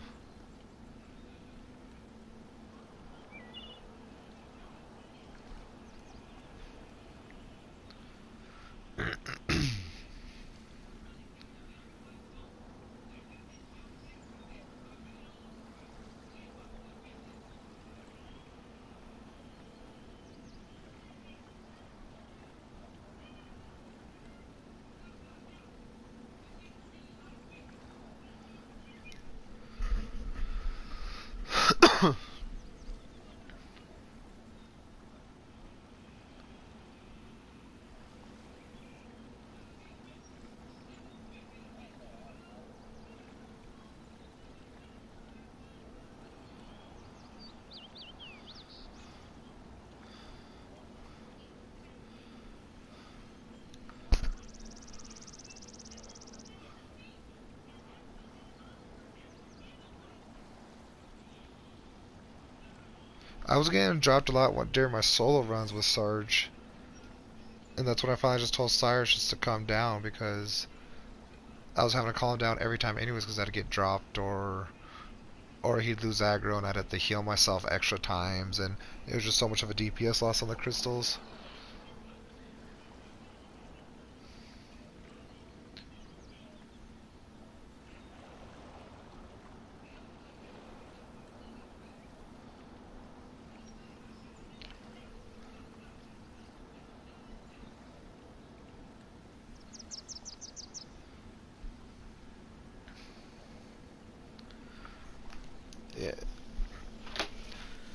I was getting dropped a lot during my solo runs with Sarge. And that's when I finally just told Cyrus just to calm down, because I was having to calm down every time anyways, because I had to get dropped or he'd lose aggro and I'd have to heal myself extra times, and it was just so much of a DPS loss on the crystals.